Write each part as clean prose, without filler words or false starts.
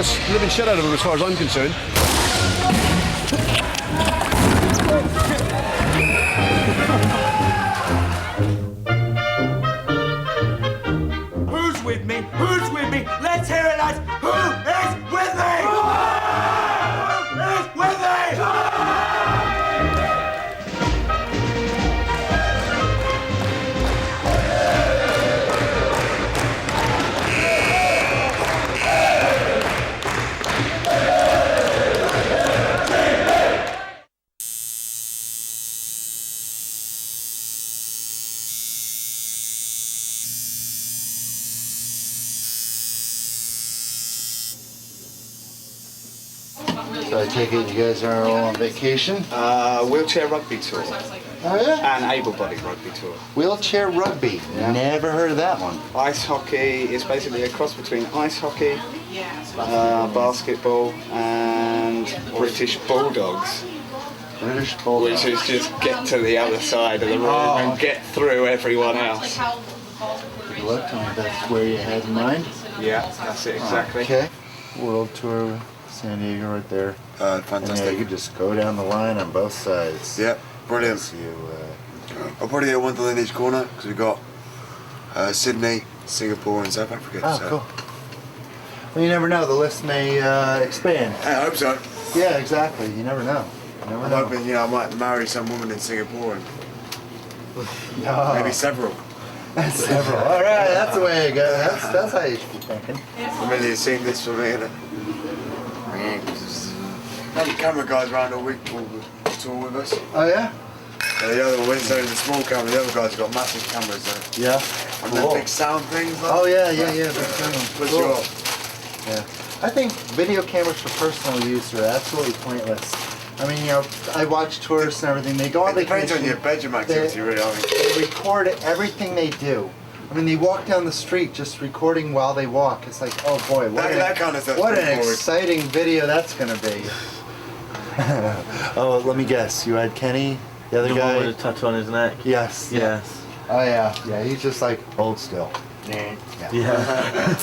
the living shit out of him as far as I'm concerned. Who's with me? Who's with me? Let's hear it, lads! Who is with me? Who is with me? So I take it you guys are all on vacation? Wheelchair Rugby Tour. Oh yeah? And able-bodied rugby tour. Wheelchair Rugby. Yeah. Never heard of that one. Ice hockey is basically a cross between ice hockey, basketball, and British Bulldogs. British Bulldogs. Which is just get to the other side of the room and get through everyone else. Good luck. Tell me if that's where you had in mind. Yeah, that's it exactly. Okay. World Tour, San Diego right there. Fantastic. And yeah, you could just go down the line on both sides. Yeah, brilliant. I'll probably get one in each corner because we've got Sydney, Singapore and South Africa. Oh, so. cool. Well, you never know. The list may expand. Hey, I hope so. Yeah, exactly. You never know. You never I'm know. hoping, I might marry some woman in Singapore and maybe several. Several. All right, that's the way it goes. That's how you should be thinking. Familiar seeing this for me, innit? Had the camera guys around all week all tour with us. Oh yeah? The other one's only the small camera, the other guys got massive cameras though. Yeah. And Cool. the big sound things. Like, Oh yeah, big sound. push Cool. you up. Yeah. I think video cameras for personal use are absolutely pointless. I mean, I watch tourists and everything. They go on It depends vacation. on your bedroom activity, really. I mean. They record everything they do. I mean, they walk down the street just recording while they walk. It's like, oh boy, That kind of stuff's what an pretty boring. exciting video that's going to be. Oh, let me guess. You had Kenny, the other guy? One with a tattoo on his neck? Yes. Yes. Oh yeah. Yeah, he's just like, hold still. Yeah. Yeah.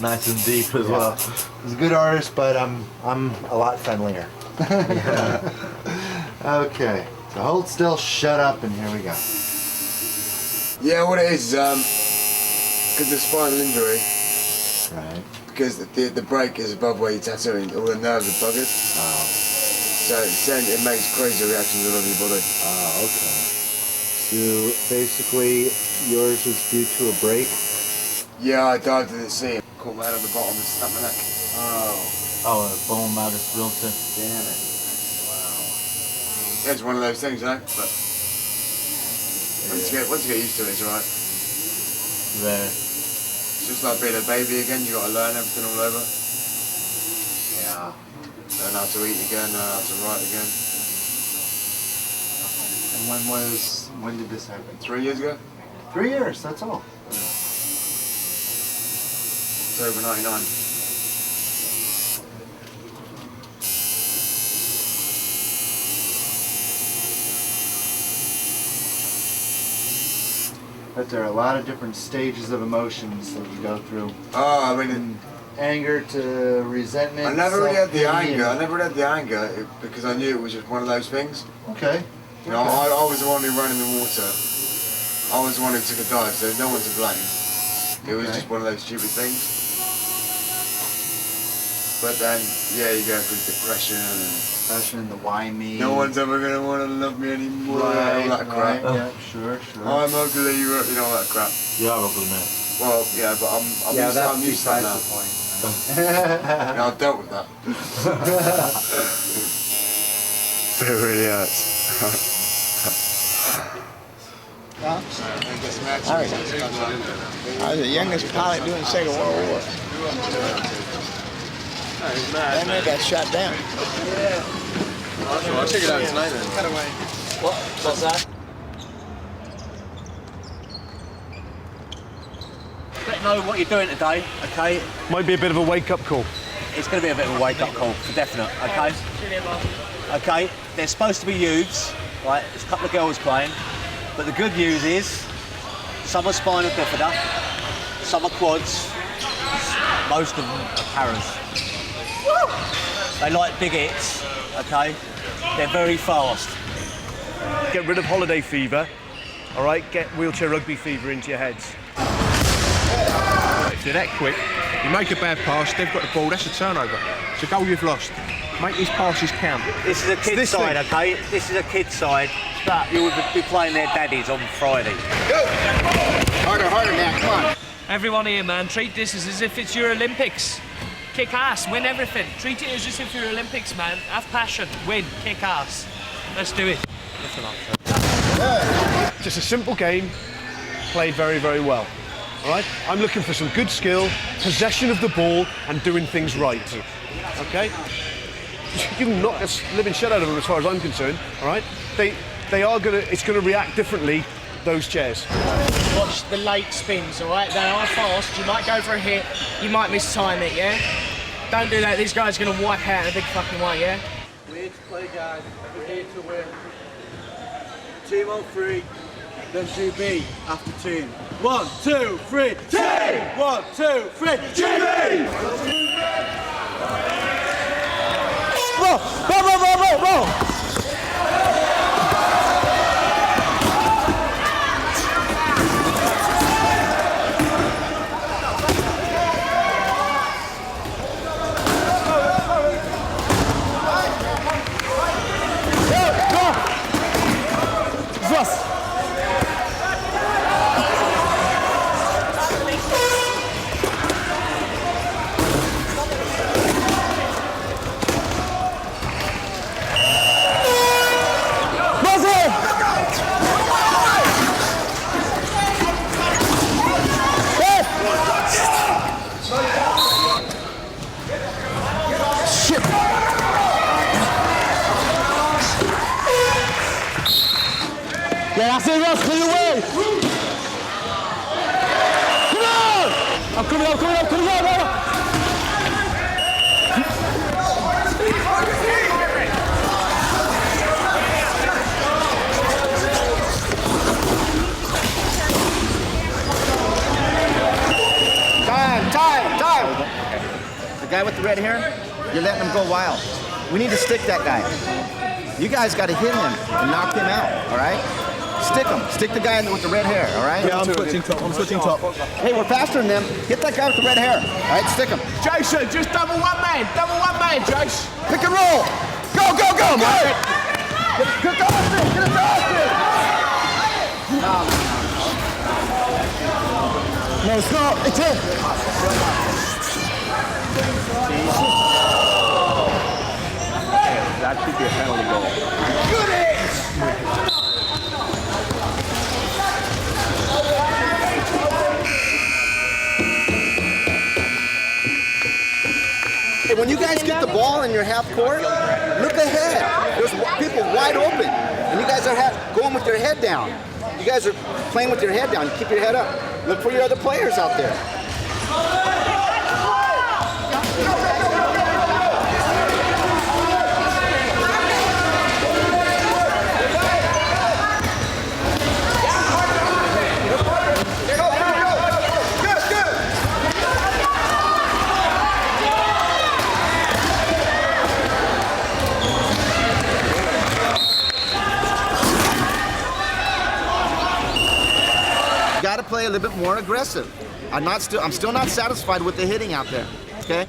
Nice and deep as well. He's a good artist, but I'm a lot friendlier. Okay. So hold still, shut up, and here we go. Yeah, what it is, because of spinal injury, Right. because the break is above where you're tattooing, all the nerves are buggered. Oh. So it makes crazy reactions all over your body. Oh, okay. So basically, yours was due to a break? Yeah, I dived in the sea, caught my head on the bottom and snapped my neck. Oh. Oh, a bone marrow splinter. Damn it. Yeah, it's one of those things, but once you get used to it, it's alright. There. It's just like being a baby again, you got to learn everything all over. Yeah. Learn how to eat again, learn how to write again. And when did this happen? 3 years ago, 3 years, that's all. October '99. But there are a lot of different stages of emotions that you go through. Oh, I mean, Anger to resentment. I never really had the self-pity, anger. and- I never had the anger because I knew it was just one of those things. Okay. You know, I was the one who ran in the water. I was the one who took a dive, so there's no one to blame. It was Okay. just one of those stupid things. But then, yeah, you go through depression and Passion, the why me. no one's ever going to want to love me anymore, Right, all that crap. right, yeah, sure. I'm ugly, you know, all that crap. You are ugly, mate. Well, yeah, but I'm used to that now. point. Yeah, I've dealt with that. It really hurts. I was the youngest pilot during the Second World War. Then they got shot down. I'll check it out tonight then. What's that? Let know what you're doing today, okay? Might be a bit of a wake-up call. It's going to be a bit of a wake-up call, for definite, okay? Okay, there's supposed to be youths, right? There's a couple of girls playing, but the good news is some are spinal bifida, some are quads, most of them are paras. They like big hits, okay? They're very fast. Get rid of holiday fever, all right? Get wheelchair rugby fever into your heads. If they're that quick, you make a bad pass, they've got the ball, that's a turnover. It's a goal you've lost. Make these passes count. This is a kid's side, okay? This is a kid's side, but you would be playing their daddies on Friday. Go! Harder, harder, man, come on. Everyone here, man, treat this as if it's your Olympics. Kick ass, win everything. Treat it as if you're Olympics, man. Have passion, win, kick ass. Let's do it. Just a simple game, played very, very well. All right? I'm looking for some good skill, possession of the ball, and doing things right. Okay? You can knock the living shit out of them as far as I'm concerned. All right? They are gonna. It's gonna react differently. Those chairs. Watch the late spins, all right? They are fast. You might go for a hit. You might mistime it, yeah? Don't do that. This guy's gonna wipe out in a big fucking way, yeah? We're here to play, guys. We're here to win. Team on 3, then 2B after team. 1, 2, 3, team! 1, 2, 3, GB! Roll! Roll, roll, roll, roll, roll! Yeah, that's it, Ross, clear away! Come on! I'm coming up, coming up, coming up! Time! The guy with the red hair, you're letting him go wild. We need to stick that guy. You guys got to hit him and knock him out, all right? Stick him. Stick the guy with the red hair, all right? Yeah, I'm switching top. I'm switching top. Hey, we're faster than them. Hit that guy with the red hair, all right? Stick him. Jason, just double one man, Jace. Pick and roll. Go, go, go, Mark. Get to Austin. Get it to Austin. No, it's not. It's it. That should be a penalty goal. Good hit. Hey, when you guys get the ball in your half court, look ahead. There's people wide open, and you guys are going with your head down. You guys are playing with your head down. You keep your head up. Look for your other players out there. Got to play a little bit more aggressive. I'm still not satisfied with the hitting out there. Okay? I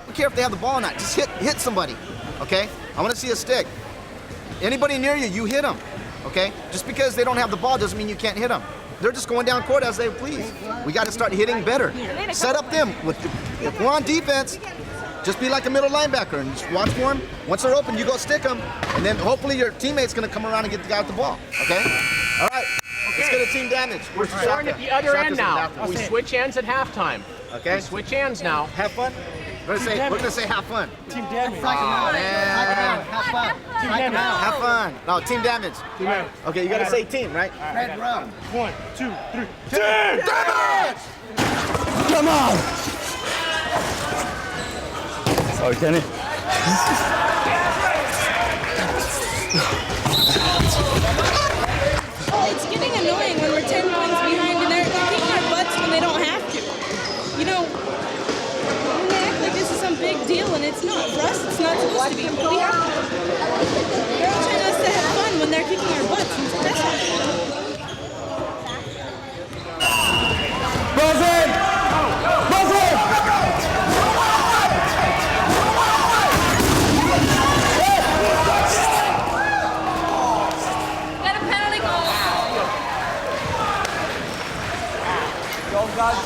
don't care if they have the ball or not. Just hit somebody. Okay? I want to see a stick. Anybody near you, you hit them. Okay? Just because they don't have the ball doesn't mean you can't hit them. They're just going down court as they please. We got to start hitting better. Set up them. If we're on defense, just be like a middle linebacker and just watch for them. Once they're open, you go stick them, and then hopefully your teammate's going to come around and get the guy with the ball. Okay? All right. Let's get a team damage. We're starting at the other end now. We switch ends at halftime. Okay. We switch ends now. Have fun. We're gonna say have fun. Team damage. Have fun. Team damage. Have fun. No, team damage. Okay, you gotta say team, right? Red rum. 1, 2, 3. Team damage! Come on! Sorry, Kenny. It's getting annoying when we're 10 points behind and they're kicking our butts when they don't have to. You know,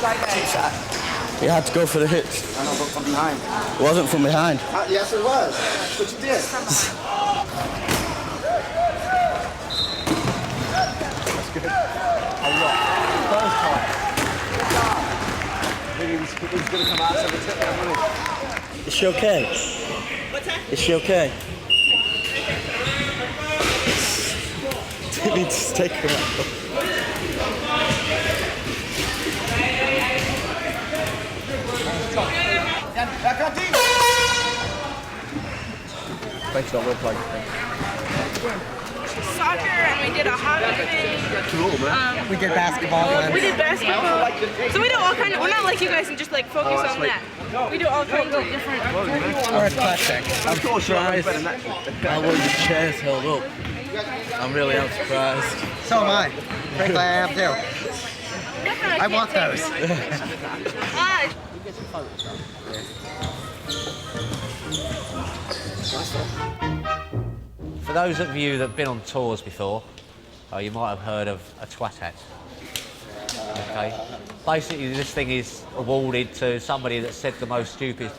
You had to go for the hits. I know, but from behind. It wasn't from behind. Yes, it was. That's what you did. That's good. A lot. First time. I think he was going to come out, so we took that money. Is she okay? What's that? Is she okay? Didn't need to take her out. Thanks, not well played. Soccer, and we did a hockey thing. Cool, man. We did basketball. We did basketball. So we do all kinds of, we're not like you guys and just like focus on that. We do all kinds of different. We're eclectic. I'm surprised how well your chair's held up. I'm really surprised. So am I. Frankly, I am too. I want those. For those of you that have been on tours before, you might have heard of a twat-hat. Okay. Basically, this thing is awarded to somebody that said the most stupid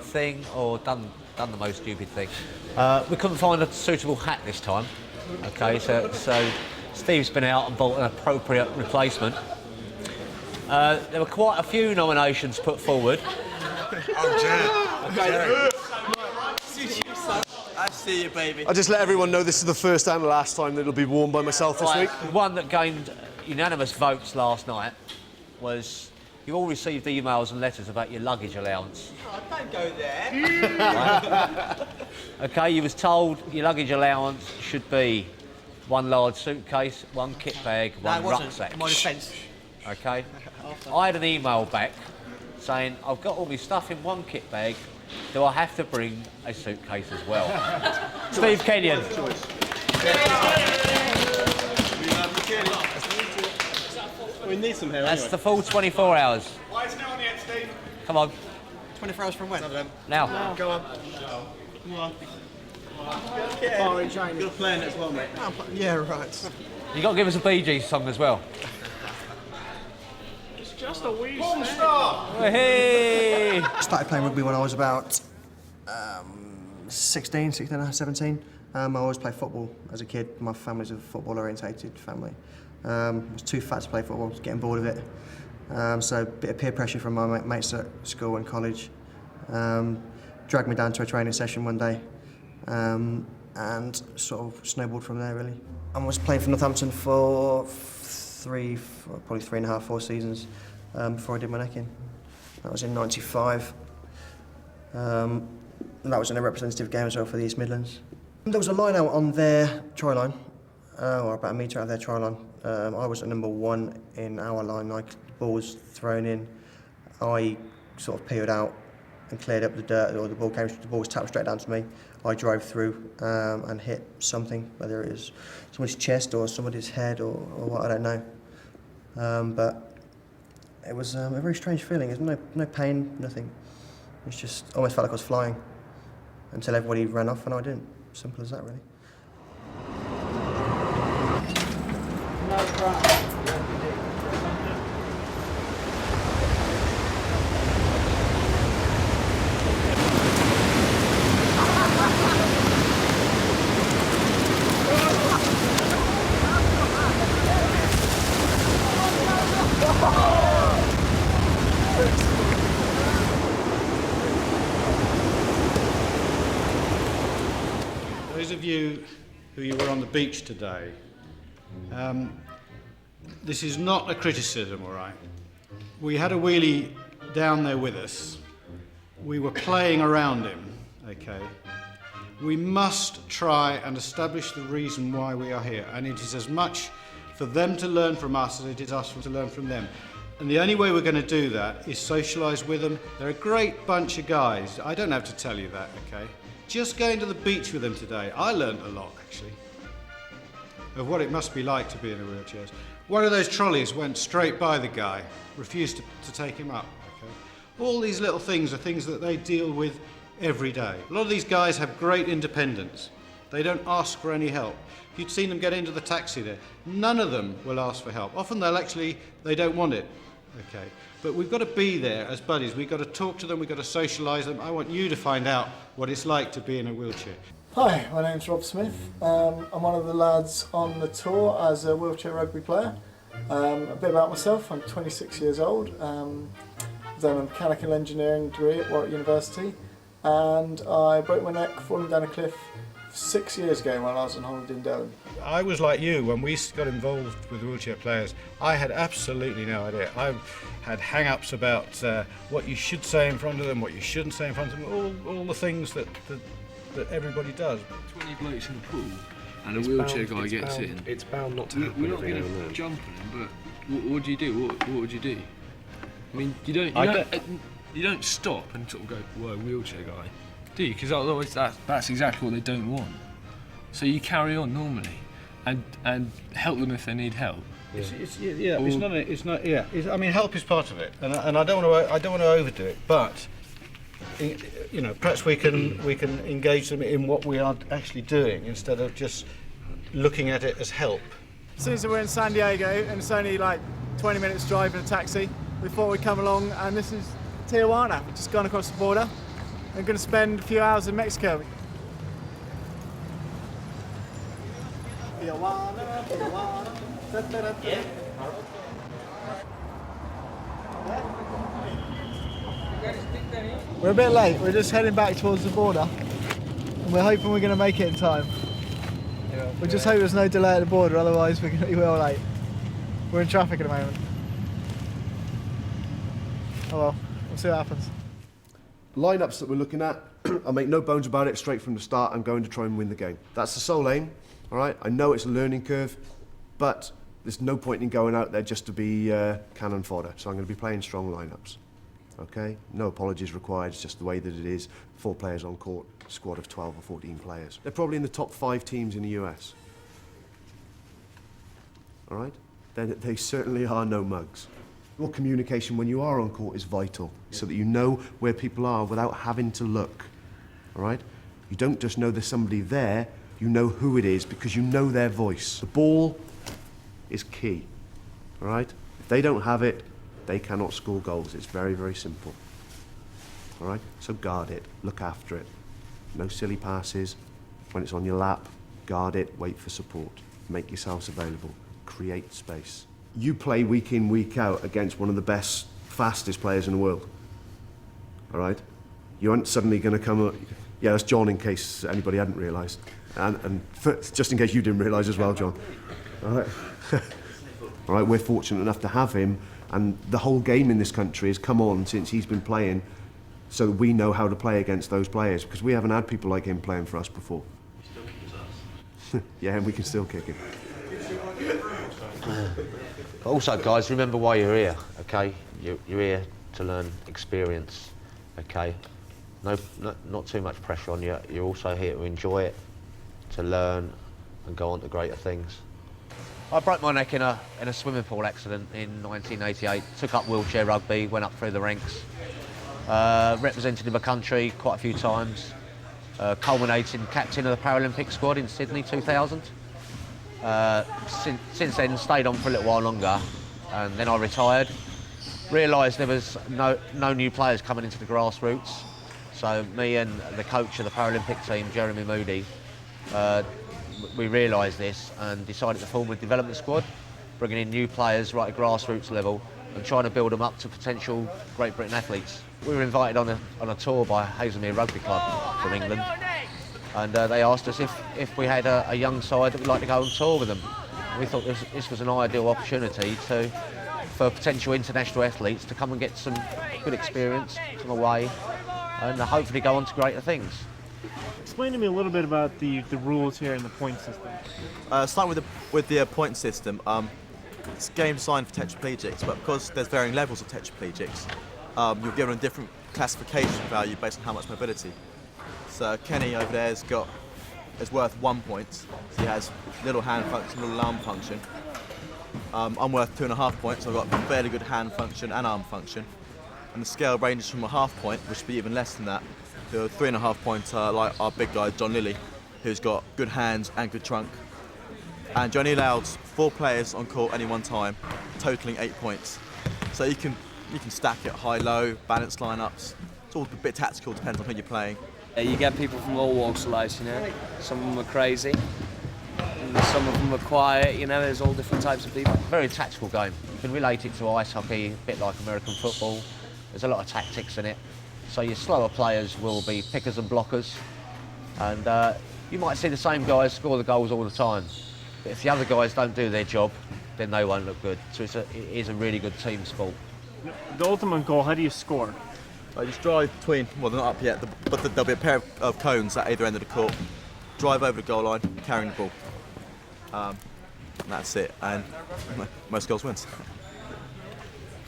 thing or done the most stupid thing. We couldn't find a suitable hat this time. Okay, so Steve's been out and bought an appropriate replacement. There were quite a few nominations put forward. Oh, Jan. Okay. I see you, baby. I'll just let everyone know this is the first and last time that it'll be worn by myself this week. The one that gained unanimous votes last night was you all received emails and letters about your luggage allowance. Oh, don't go there. Right? Okay, you was told your luggage allowance should be one large suitcase, one kit bag, one rucksack. In my defence. Okay. I had an email back saying, I've got all my stuff in one kit bag, do I have to bring a suitcase as well? Steve Kenyon. We need some here. That's anyway. The full 24 hours. Why is no one yet, Steve? Come on. 24 hours from when? Now. Go on. Come on. You're playing it as well, mate. Yeah, right. You got to give us a Bee Gees song as well. It's just a wee Hey! I started playing rugby when I was about 16, 17. I always played football as a kid. My family's a football-orientated family. I was too fat to play football, was getting bored of it. So a bit of peer pressure from my mates at school and college dragged me down to a training session one day and sort of snowballed from there, really. I was playing for Northampton for probably 3.5, 4 seasons before I did my neck in. That was in '95. And that was in a representative game as well for the East Midlands. There was a line out on their try line, or about a metre out of their try line. I was at number 1 in our line. Like, the ball was thrown in. I sort of peeled out and cleared up the dirt, or the ball was tapped straight down to me. I drove through and hit something, whether it was somebody's chest or somebody's head or what, I don't know. But it was a very strange feeling. There's no pain, nothing. It's just almost felt like I was flying until everybody ran off and I didn't. Simple as that, really. No problem. Those of you who were on the beach today, this is not a criticism, all right? We had a wheelie down there with us. We were playing around him, okay? We must try and establish the reason why we are here, and it is as much for them to learn from us as it is us to learn from them. And the only way we're going to do that is socialise with them. They're a great bunch of guys. I don't have to tell you that, okay? Just going to the beach with them today, I learned a lot, actually, of what it must be like to be in a wheelchair. One of those trolleys went straight by the guy, refused to take him up, okay? All these little things are things that they deal with every day. A lot of these guys have great independence. They don't ask for any help. If you'd seen them get into the taxi there, none of them will ask for help. Often they don't want it, okay? But we've got to be there as buddies. We've got to talk to them, we've got to socialise them. I want you to find out what it's like to be in a wheelchair. Hi, my name's Rob Smith. I'm one of the lads on the tour as a wheelchair rugby player. A bit about myself, I'm 26 years old. I've done a mechanical engineering degree at Warwick University, and I broke my neck falling down a cliff 6 years ago when I was on holiday in Devon. I was like you when we got involved with wheelchair players. I had absolutely no idea. I had hang-ups about what you should say in front of them, what you shouldn't say in front of them, all the things that everybody does. 20 blokes in a pool and a wheelchair guy gets in. It's bound not to happen. We're not going to jump on him, but what do you do? What would you do? I mean, you don't stop and sort of go, whoa, wheelchair guy, do you? Because otherwise that's exactly what they don't want. So you carry on normally and help them if they need help. Yeah. I mean, help is part of it, and I don't want to overdo it, but you know, perhaps we can engage them in what we are actually doing instead of just looking at it as help. Since we're in San Diego and it's only like 20 minutes drive in a taxi, we thought we'd come along, and this is Tijuana. We've just gone across the border. We're going to spend a few hours in Mexico. We're a bit late, we're just heading back towards the border, and we're hoping we're going to make it in time. We just hope there's no delay at the border, otherwise we're going to be well late. We're in traffic at the moment. Oh well, we'll see what happens. Lineups that we're looking at, I'll make no bones about it, straight from the start, I'm going to try and win the game. That's the sole aim, all right? I know it's a learning curve, but there's no point in going out there just to be cannon fodder, so I'm going to be playing strong lineups. Okay, no apologies required, it's just the way that it is. 4 players on court, squad of 12 or 14 players. They're probably in the top 5 teams in the US. All right? They certainly are no mugs. Your communication when you are on court is vital, so that you know where people are without having to look. All right? You don't just know there's somebody there, you know who it is because you know their voice. The ball is key. All right? If they don't have it, they cannot score goals. It's very, very simple. All right? So guard it, look after it. No silly passes. When it's on your lap, guard it, wait for support. Make yourselves available. Create space. You play week in, week out against one of the best, fastest players in the world. All right? You aren't suddenly going to come up... Yeah, that's John, in case anybody hadn't realised. And just in case you didn't realise as well, John. All right? All right, we're fortunate enough to have him, and the whole game in this country has come on since he's been playing, so that we know how to play against those players, because we haven't had people like him playing for us before. Yeah, and we can still kick him. But also, guys, remember why you're here, okay? You're here to learn experience, okay? Not too much pressure on you. You're also here to enjoy it, to learn and go on to greater things. I broke my neck in a swimming pool accident in 1988. Took up wheelchair rugby, went up through the ranks. Represented my country quite a few times. Culminating captain of the Paralympic squad in Sydney 2000. Since then, stayed on for a little while longer, and then I retired. Realised there was no new players coming into the grassroots, so me and the coach of the Paralympic team, Jeremy Moody, we realised this and decided to form a development squad, bringing in new players right at grassroots level and trying to build them up to potential Great Britain athletes. We were invited on a tour by Haslemere Rugby Club from England, and they asked us if we had a young side that would like to go on tour with them. We thought this was an ideal opportunity for potential international athletes to come and get some good experience, come away, and hopefully go on to greater things. Explain to me a little bit about the rules here and the point system. Starting with the point system, it's a game designed for tetraplegics, but because there's varying levels of tetraplegics, you're given a different classification value based on how much mobility. So Kenny over there is worth 1 point. So he has little hand function, little arm function. I'm worth 2.5 points. I've got fairly good hand function and arm function. And the scale ranges from a half point, which would be even less than that, to 3.5 points, like our big guy John Lilly, who's got good hands and good trunk. And Johnny allows 4 players on court at any one time, totaling 8 points. So you can stack it high-low, balance lineups. It's all a bit tactical, depends on who you're playing. You get people from all walks of life, you know. Some of them are crazy, and some of them are quiet, you know. There's all different types of people. Very tactical game. You can relate it to ice hockey, a bit like American football. There's a lot of tactics in it. So your slower players will be pickers and blockers, and you might see the same guys score the goals all the time. But if the other guys don't do their job, then they won't look good. So it is a really good team sport. The ultimate goal, how do you score? I just drive between, well, they're not up yet, but there'll be a pair of cones at either end of the court. Drive over the goal line, carrying the ball. And that's it, and most goals wins.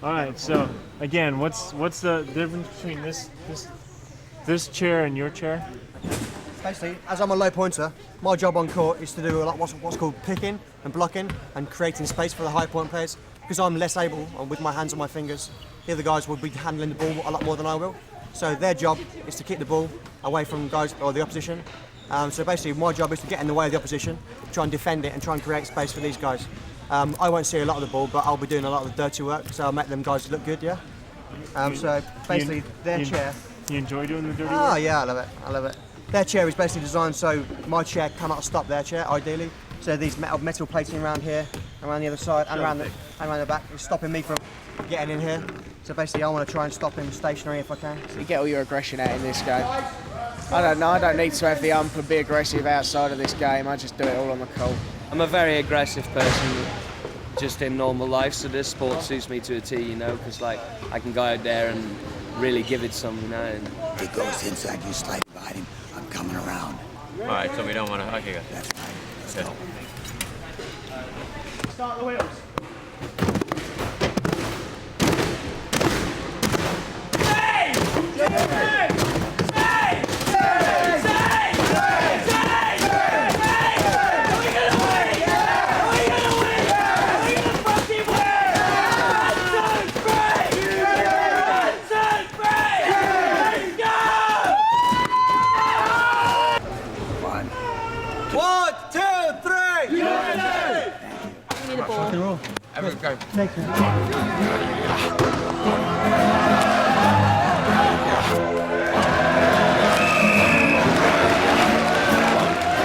All right, so again, what's the difference between this chair and your chair? Basically, as I'm a low pointer, my job on court is to do a lot what's called picking and blocking and creating space for the high point players. Because I'm less able, with my hands on my fingers, the other guys will be handling the ball a lot more than I will. So their job is to keep the ball away from guys or the opposition. So basically, my job is to get in the way of the opposition, try and defend it and try and create space for these guys. I won't see a lot of the ball, but I'll be doing a lot of the dirty work, so I'll make them guys look good, yeah? So basically, their chair... You enjoy doing the dirty work? Oh yeah, I love it. Their chair is basically designed so my chair cannot stop their chair, ideally. So these metal plating around here, around the other side, and around the back, is stopping me from getting in here. So basically, I want to try and stop him stationary if I can. So you get all your aggression out in this game. I don't know, I don't need to have the ump and be aggressive outside of this game. I just do it all on the court. I'm a very aggressive person, just in normal life, so this sport suits me to a T, you know, because like I can go out there and really give it some, you know. And he goes inside, you slide behind him. I'm coming around. All right, so we don't want to. Okay, good. That's right. Let's go. Start the wheels. Everyone go. Thank you.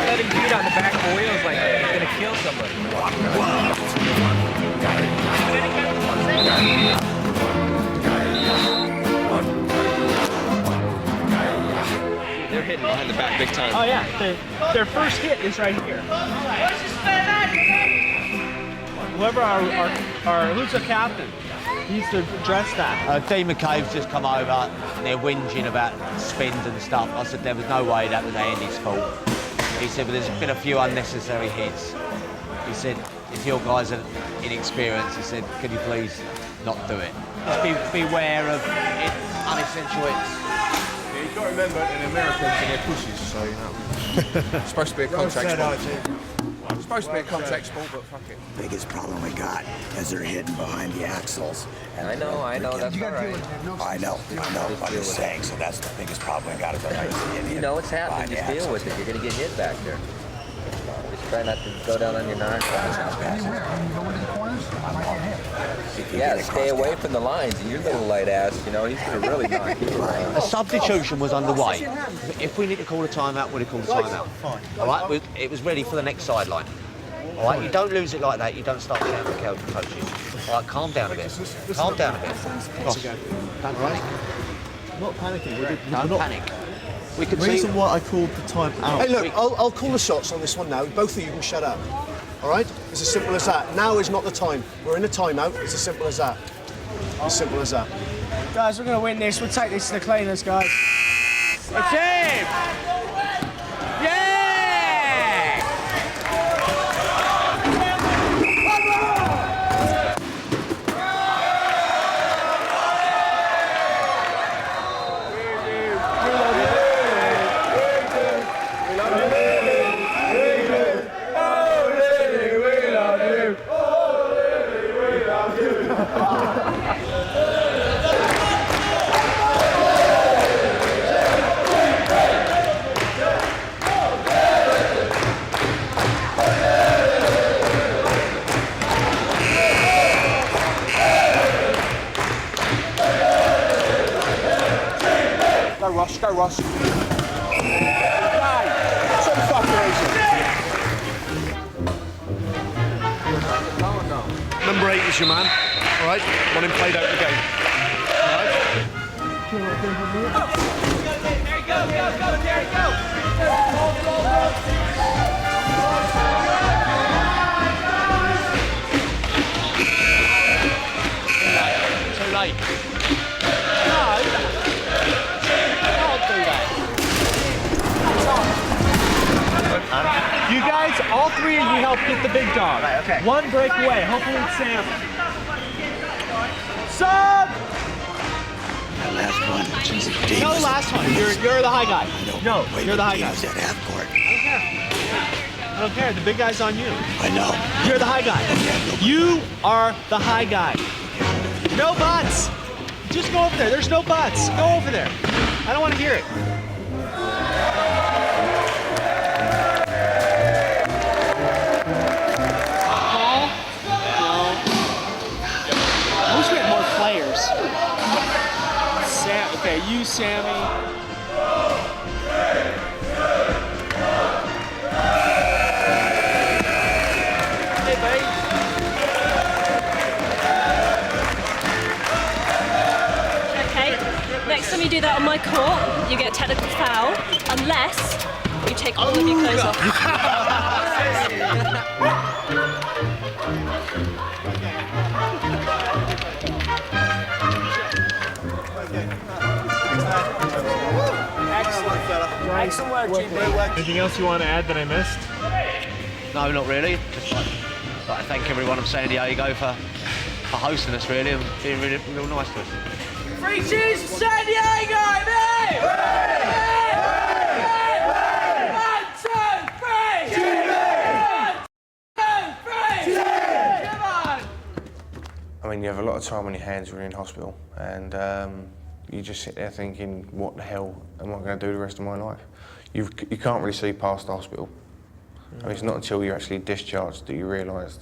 Letting dude on the back of the wheels like he's gonna kill somebody. They're hitting behind the back big time. Oh yeah, their first hit is right here. Whoever who's the captain? He's to address that. Dean McCabe's just come over and they're whinging about spins and stuff. I said there was no way that was Andy's fault. He said, but there's been a few unnecessary hits. He said, if your guys are inexperienced, he said, can you please not do it? Just beware of unessential hits. Yeah, you've got to remember, in America, they're pussies, so you know. It's supposed to be a contact sport. It's supposed to be a contact sport, but fuck it. Biggest problem we got is they're hidden behind the axles. And I know, that's all right. I know, I'm just saying, so that's the biggest problem we got is that You know it's happening, just deal with it. You're going to get hit back there. Just try not to go down on your narc. Yeah, stay away from the lines. Your little light ass, you know, he's going to really knock you around. A substitution was underway. If we need to call a timeout, we'd have called a timeout. All right, it was ready for the next sideline. All right, you don't lose it like that. You don't start shouting at coaches. All right, calm down a bit. Calm down a bit. Don't panic. I'm not panicking. Don't panic. We can the reason why I called the time out. Hey, look, I'll call the shots on this one now. Both of you can shut up. All right? It's as simple as that. Now is not the time. We're in a timeout. It's as simple as that. As simple as that. Guys, we're going to win this. We'll take this to the cleaners, guys. It's him! Yeah! go, Ross. Hey, so fucking easy. Number 8 is your man. All right, want him played out the game. All right. There you go, there you go. Too late. No. Can't do that. You guys, all three of you help get the big dog. Right, okay. One break away. Hopefully it's Sam. Sub! That last one, Jesus. No, last one. You're the high guy. No, you're the high guy. At half court. I don't care. The big guy's on you. I know. You're the high guy. You are the high guy. No buts. Just go over there. There's no buts. Go over there. I don't want to hear it. Paul? No. I wish we had more players. Okay, you, Sammy. Hey, buddy. Okay, next time you do that on my court, you get a technical foul, unless you take all of your clothes off. Excellent work, GB. Anything else you want to add that I missed? No, not really. Just like to thank everyone of San Diego for hosting us, really, and being really real nice to us. Free cheese for San Diego, mate! One, two, three! Come on! I mean, you have a lot of time on your hands when you're in hospital, and you just sit there thinking, what the hell am I going to do the rest of my life? You can't really see past the hospital. I mean, it's not until you're actually discharged that you realise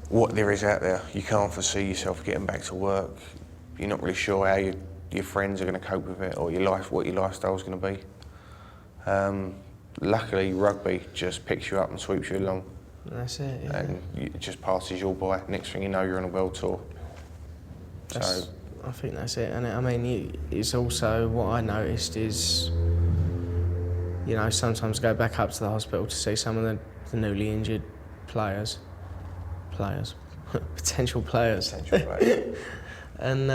what there is out there. You can't foresee yourself getting back to work. You're not really sure how your friends are going to cope with it, or what your lifestyle is going to be. Luckily, rugby just picks you up and sweeps you along. That's it, yeah. And it just passes you all by. Next thing you know, you're on a world tour. So I think that's it. And I mean, it's also what I noticed is, you know, sometimes go back up to the hospital to see some of the newly injured potential players. And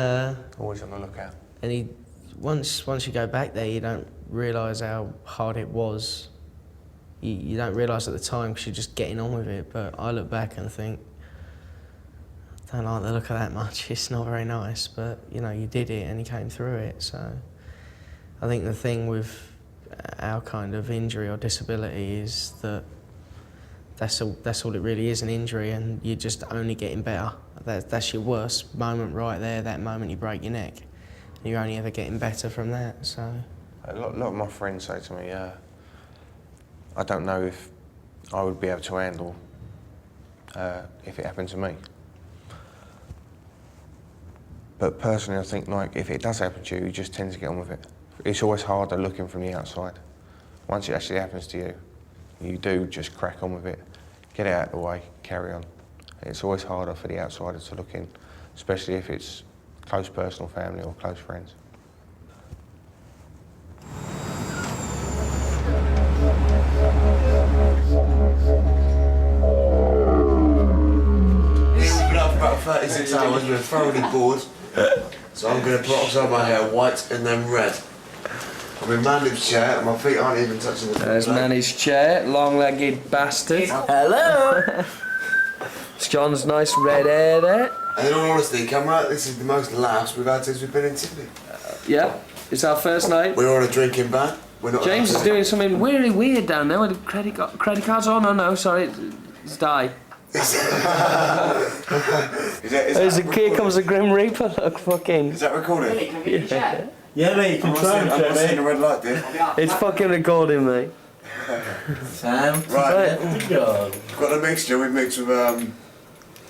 always on the lookout. And once you go back there, you don't realise how hard it was. You don't realise at the time because you're just getting on with it. But I look back and think, I don't like the look of that much. It's not very nice, but you know, you did it and you came through it. So I think the thing with our kind of injury or disability is that that's all it really is, an injury, and you're just only getting better. That's your worst moment right there, that moment you break your neck. And you're only ever getting better from that, so. A lot of my friends say to me, I don't know if I would be able to handle if it happened to me. But personally, I think, like, if it does happen to you, you just tend to get on with it. It's always harder looking from the outside. Once it actually happens to you, you do just crack on with it, get it out of the way, carry on. It's always harder for the outsider to look in, especially if it's close personal family or close friends. Been up for about 36 hours, we're thoroughly bored, so I'm going to put outside my hair white and then red. I'm in Manny's chair and my feet aren't even touching the floor. There's Manny's chair, long-legged bastard. Hello! It's John's nice red hair there. And in all honesty, camera, this is the most laughs we've had since we've been in Sydney. Yeah, it's our first night. We're on a drinking ban. We're not. James is doing something really weird down there with the credit cards. Oh no, sorry, it's Die. Here comes the Grim Reaper. Look, fucking. Is that recording? Yeah. Yeah, mate, you can try and I'm not seeing a red light, dude. It's fucking recording, mate. Sam, right. Got a mixture. We mixed with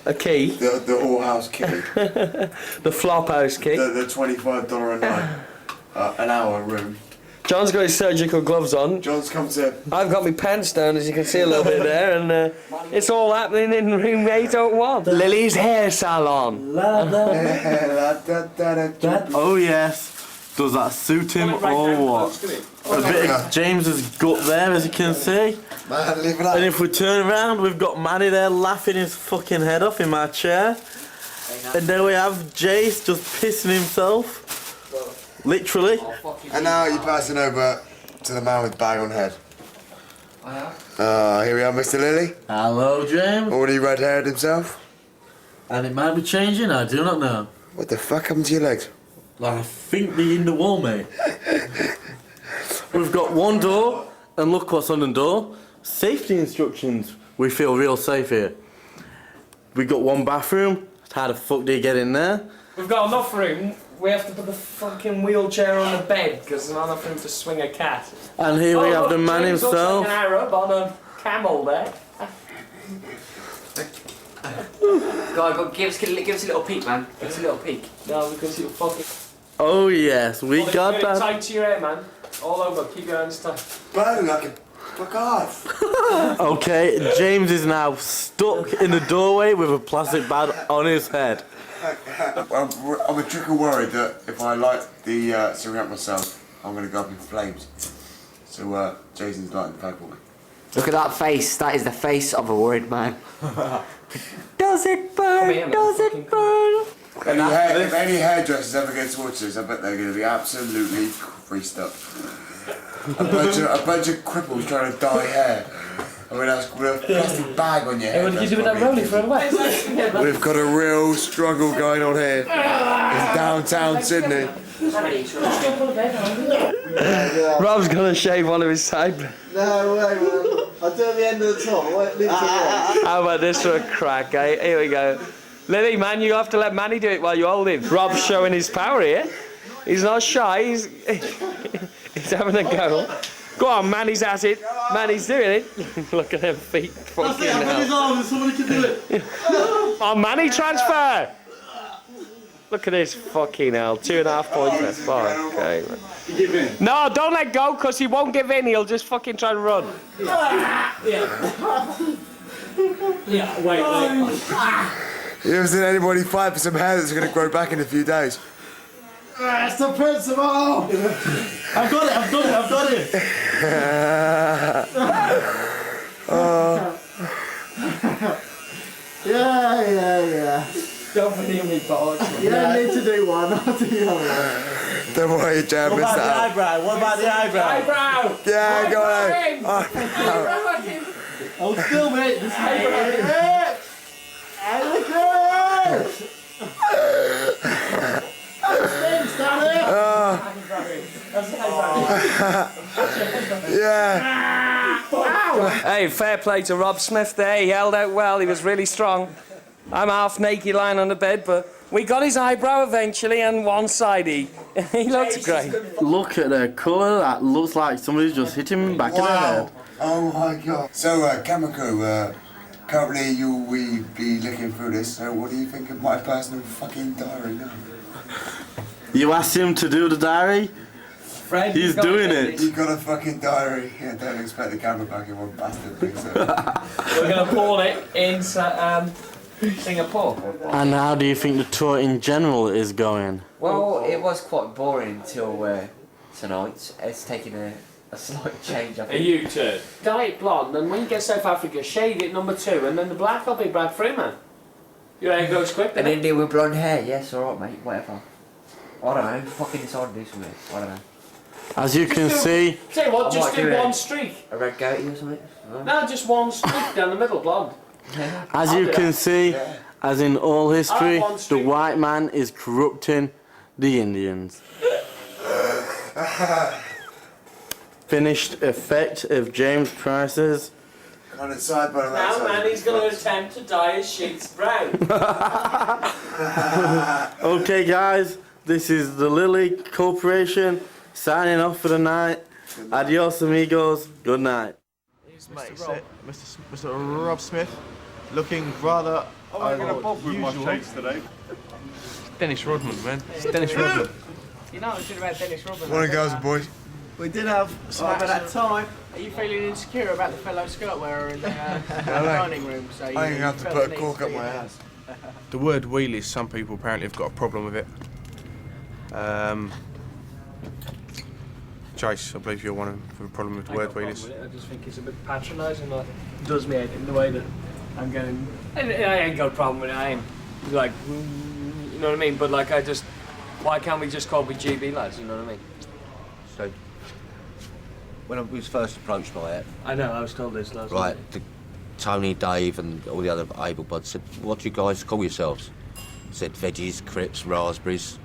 a key. The all-house key. The flop house key. The $25 a night. an hour room. John's got his surgical gloves on. John's come to... I've got my pants down, as you can see a little bit there, and it's all happening in room 801. Lily's hair salon. Oh yes. Does that suit him or what? A bit of James's gut there, as you can see. Man, leave it up. And if we turn around, we've got Manny there laughing his fucking head off in my chair. And there we have Jace just pissing himself. Literally. And now you're passing over to the man with bag on head. Here we are, Mr. Lilly. Hello, James. Already red-haired himself. And it might be changing, I do not know. What the fuck happened to your legs? I think they're in the wall, mate. We've got one door, and look what's on the door. Safety instructions. We feel real safe here. We got one bathroom. How the fuck do you get in there? We've got enough room. We have to put the fucking wheelchair on the bed because there's not enough room to swing a cat. And here we have the man James himself. looks like an Arab on a camel there. God, give us a little peek, man. Give us a little peek. No, because you'll fucking... Oh yes, we got Get it that. tight to your hair, man. All over. Keep your hands tight. Burn like a... Fuck off. Okay, James is now stuck in the doorway with a plastic bag on his head. I'm a trickle worried that if I light the cigarette myself, I'm going to go up in flames. So Jason's lighting the flag for me. Look at that face. That is the face of a worried man. Does it burn? Does it burn? If any hairdressers ever get to watch this, I bet they're going to be absolutely creased up. A bunch of cripples trying to dye hair. I mean, that's with a plastic bag on your head. What did you do with that rolling for away? We've got a real struggle going on here in downtown Sydney. Rob's gonna shave one of his sideburns. No way, man. I'll do it at the end of the top. How about this for a crack, eh? Here we go. Lily, man, you have to let Manny do it while you hold him. Rob's showing his power here. He's not shy, he's having a go. Go on, Manny's at it. Manny's doing it. Look at them feet. Fucking hell. Somebody can do it. Oh, Manny transfer! Look at this fucking hell. 2.5 points. That's fine. Okay. No, don't let go, because he won't give in. He'll just fucking try to run. Yeah, wait. You ever seen anybody fight for some hair that's going to grow back in a few days? That's the principle! I've got it! Yeah. Don't believe me, Paul. You don't need to do one, I'll do the other one. Don't worry, Jam. What about the eyebrow? What about the eyebrow? Eyebrow! Yeah, go on. Hold still, mate. This Hey, fair play to Rob Smith there. He held out well. He was really strong. I'm half naked lying on the bed, but we got his eyebrow eventually, and one side he looks great. Look at the colour. That looks like somebody's just hit him back in the head. Oh my god. So, camera crew, currently you'll be looking through this, so what do you think of my personal fucking diary now? You asked him to do the diary? Fred, he's doing it. You got a fucking diary. Yeah, don't expect the camera back in one bastard thing, so. We're going to call it in Singapore. And how do you think the tour in general is going? Well, it was quite boring until tonight. It's taken a slight change, I think. A U-turn. Dye it blonde, and when you get South Africa, shade it number 2, and then the black will be Brad Freeman. Your hair goes quick, An Indian with blonde hair, yes, alright, mate, whatever. I don't know, fucking decide to do something. I don't know. As you can see... Tell you what, just do one streak. A red goatee or something? No, just one streak down the middle, blonde. As you can see, as in all history, the white man is corrupting the Indians. Finished effect of James Price's. Kind of side by Now, man, he's going to attempt to dye his sheets brown. Okay, guys, this is the Lily Corporation signing off for the night. Adios, amigos. Good night. Mr. Rob Smith, looking rather I'm having a bob with my shades today. Dennis Rodman, man. It's Dennis Rodman. You know I should have had Dennis Robin. Morning, girls and boys. We did have some at that time. Are you feeling insecure about the fellow skirt wearer in the dining room? So I ain't have to put a cork up my ass. The word wheelies, some people apparently have got a problem with it. Chase, I believe you're one of them with a problem with the word wheelies. I just think it's a bit patronising. Like, it does me in the way that I'm getting. I ain't got a problem with it. I ain't like, you know what I mean. But like, why can't we just call me GB lads? You know what I mean? So, when I was first approached by it, I know. I was told this last right, night. Tony, Dave, and all the other able buds said, "What do you guys call yourselves?" I said, "Veggies, crips, raspberries."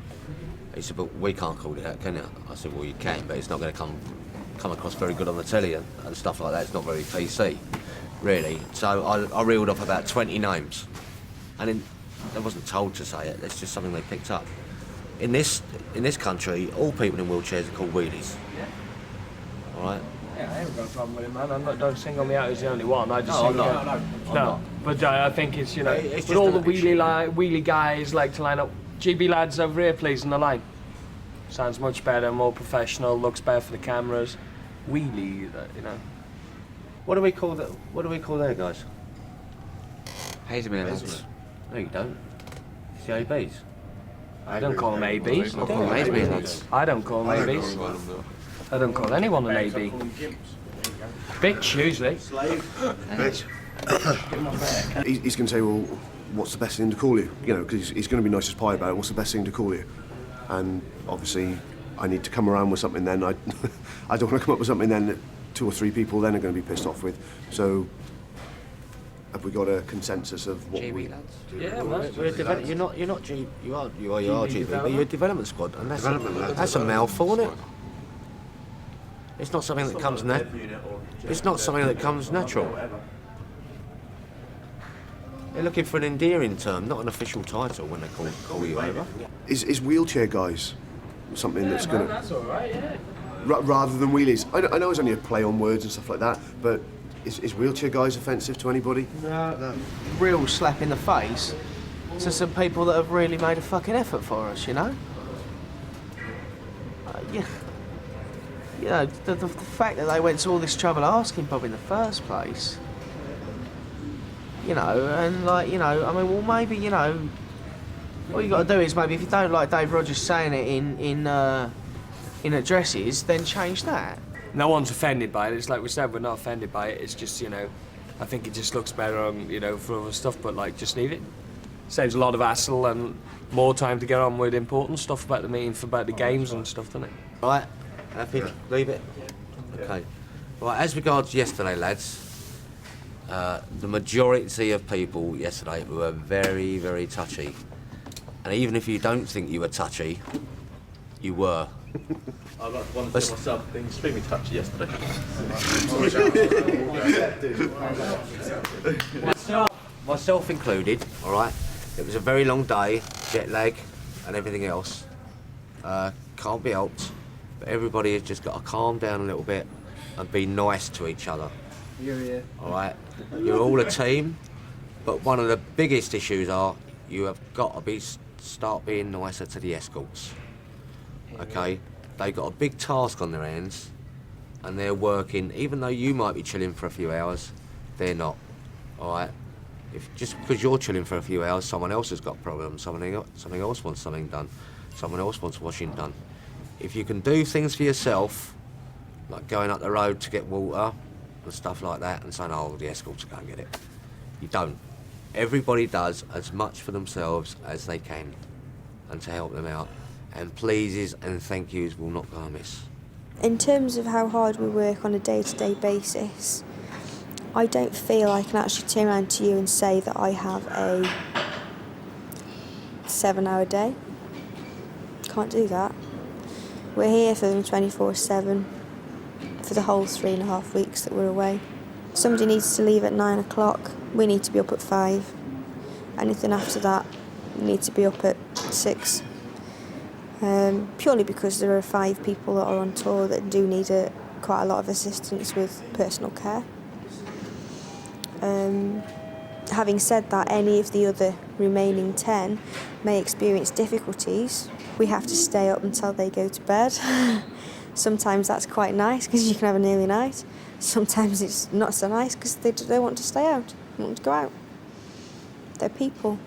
He said, "But we can't call it that, can you?" I said, "Well, you can, but it's not going to come across very good on the telly and stuff like that. It's not very PC, really." So I reeled off about 20 names, and I wasn't told to say it. It's just something they picked up. In this country, all people in wheelchairs are called wheelies. All right. Yeah, I haven't got a problem with it, man. Don't single me out as the only one. I just No, think, I'm not. no. But I think it's, you know, It's with all the just wheelie guys like to line up. GB lads over here, please, on the line. Sounds much better, more professional, looks better for the cameras. Wheelie, you know. What do we call that? What do we call their guys? Haslemere lads. No, you don't. It's the ABs. I don't call them ABs. I call them Haslemere lads. I don't call them ABs. I don't call anyone an AB. Bitch, usually. Bitch. He's going to say, well, what's the best thing to call you? You know, because he's going to be nice as pie about it. What's the best thing to call you? And obviously, I need to come around with something then. I don't want to come up with something then that 2 or 3 people then are going to be pissed off with. So, have we got a consensus of what we? Yeah, man. You're not G. You are GB, but you're a development squad, and that's a mouthful, isn't it? It's not something that comes It's not something that comes natural. They're looking for an endearing term, not an official title when they call you over. Is wheelchair guys something that's going to? That's all right, yeah. Rather than wheelies. I know it's only a play on words and stuff like that, but is wheelchair guys offensive to anybody? No. Real slap in the face to some people that have really made a fucking effort for us, you know? Yeah. You know, the fact that they went to all this trouble asking Bob in the first place, you know, and like, you know, I mean, well, maybe, you know, all you got to do is maybe if you don't like Dave Rogers saying it in addresses, then change that. No one's offended by it. It's like we said, we're not offended by it. It's just, you know, I think it just looks better on, you know, for other stuff, but like, just leave it. Saves a lot of hassle and more time to get on with important stuff about the meeting, about the games and stuff, doesn't it? Right, happy? Leave it? Okay. Right, as regards yesterday, lads, the majority of people yesterday were very, very touchy. And even if you don't think you were touchy, you were. I like one to myself being extremely touchy yesterday. Myself included, all right? It was a very long day, jet lag and everything else. Can't be helped, but everybody has just got to calm down a little bit and be nice to each other. Yeah. All right? You're all a team, but one of the biggest issues are you have got to start being nicer to the escorts. Okay? They've got a big task on their hands, and they're working. Even though you might be chilling for a few hours, they're not. All right? If just because you're chilling for a few hours, someone else has got problems. Something else wants something done. Someone else wants washing done. If you can do things for yourself, like going up the road to get water and stuff like that, and saying, "Oh, the escorts will go and get it," you don't. Everybody does as much for themselves as they can, and to help them out. And pleases and thank yous will not go amiss. In terms of how hard we work on a day-to-day basis, I don't feel I can actually turn around to you and say that I have a 7-hour day. Can't do that. We're here for them 24/7 for the whole 3.5 weeks that we're away. Somebody needs to leave at 9 o'clock. We need to be up at 5. Anything after that, we need to be up at 6. Purely because there are 5 people that are on tour that do need quite a lot of assistance with personal care. Having said that, any of the other remaining 10 may experience difficulties We have to stay up until they go to bed. Sometimes that's quite nice because you can have an early night. Sometimes it's not so nice because they want to stay out, they want to go out. They're people.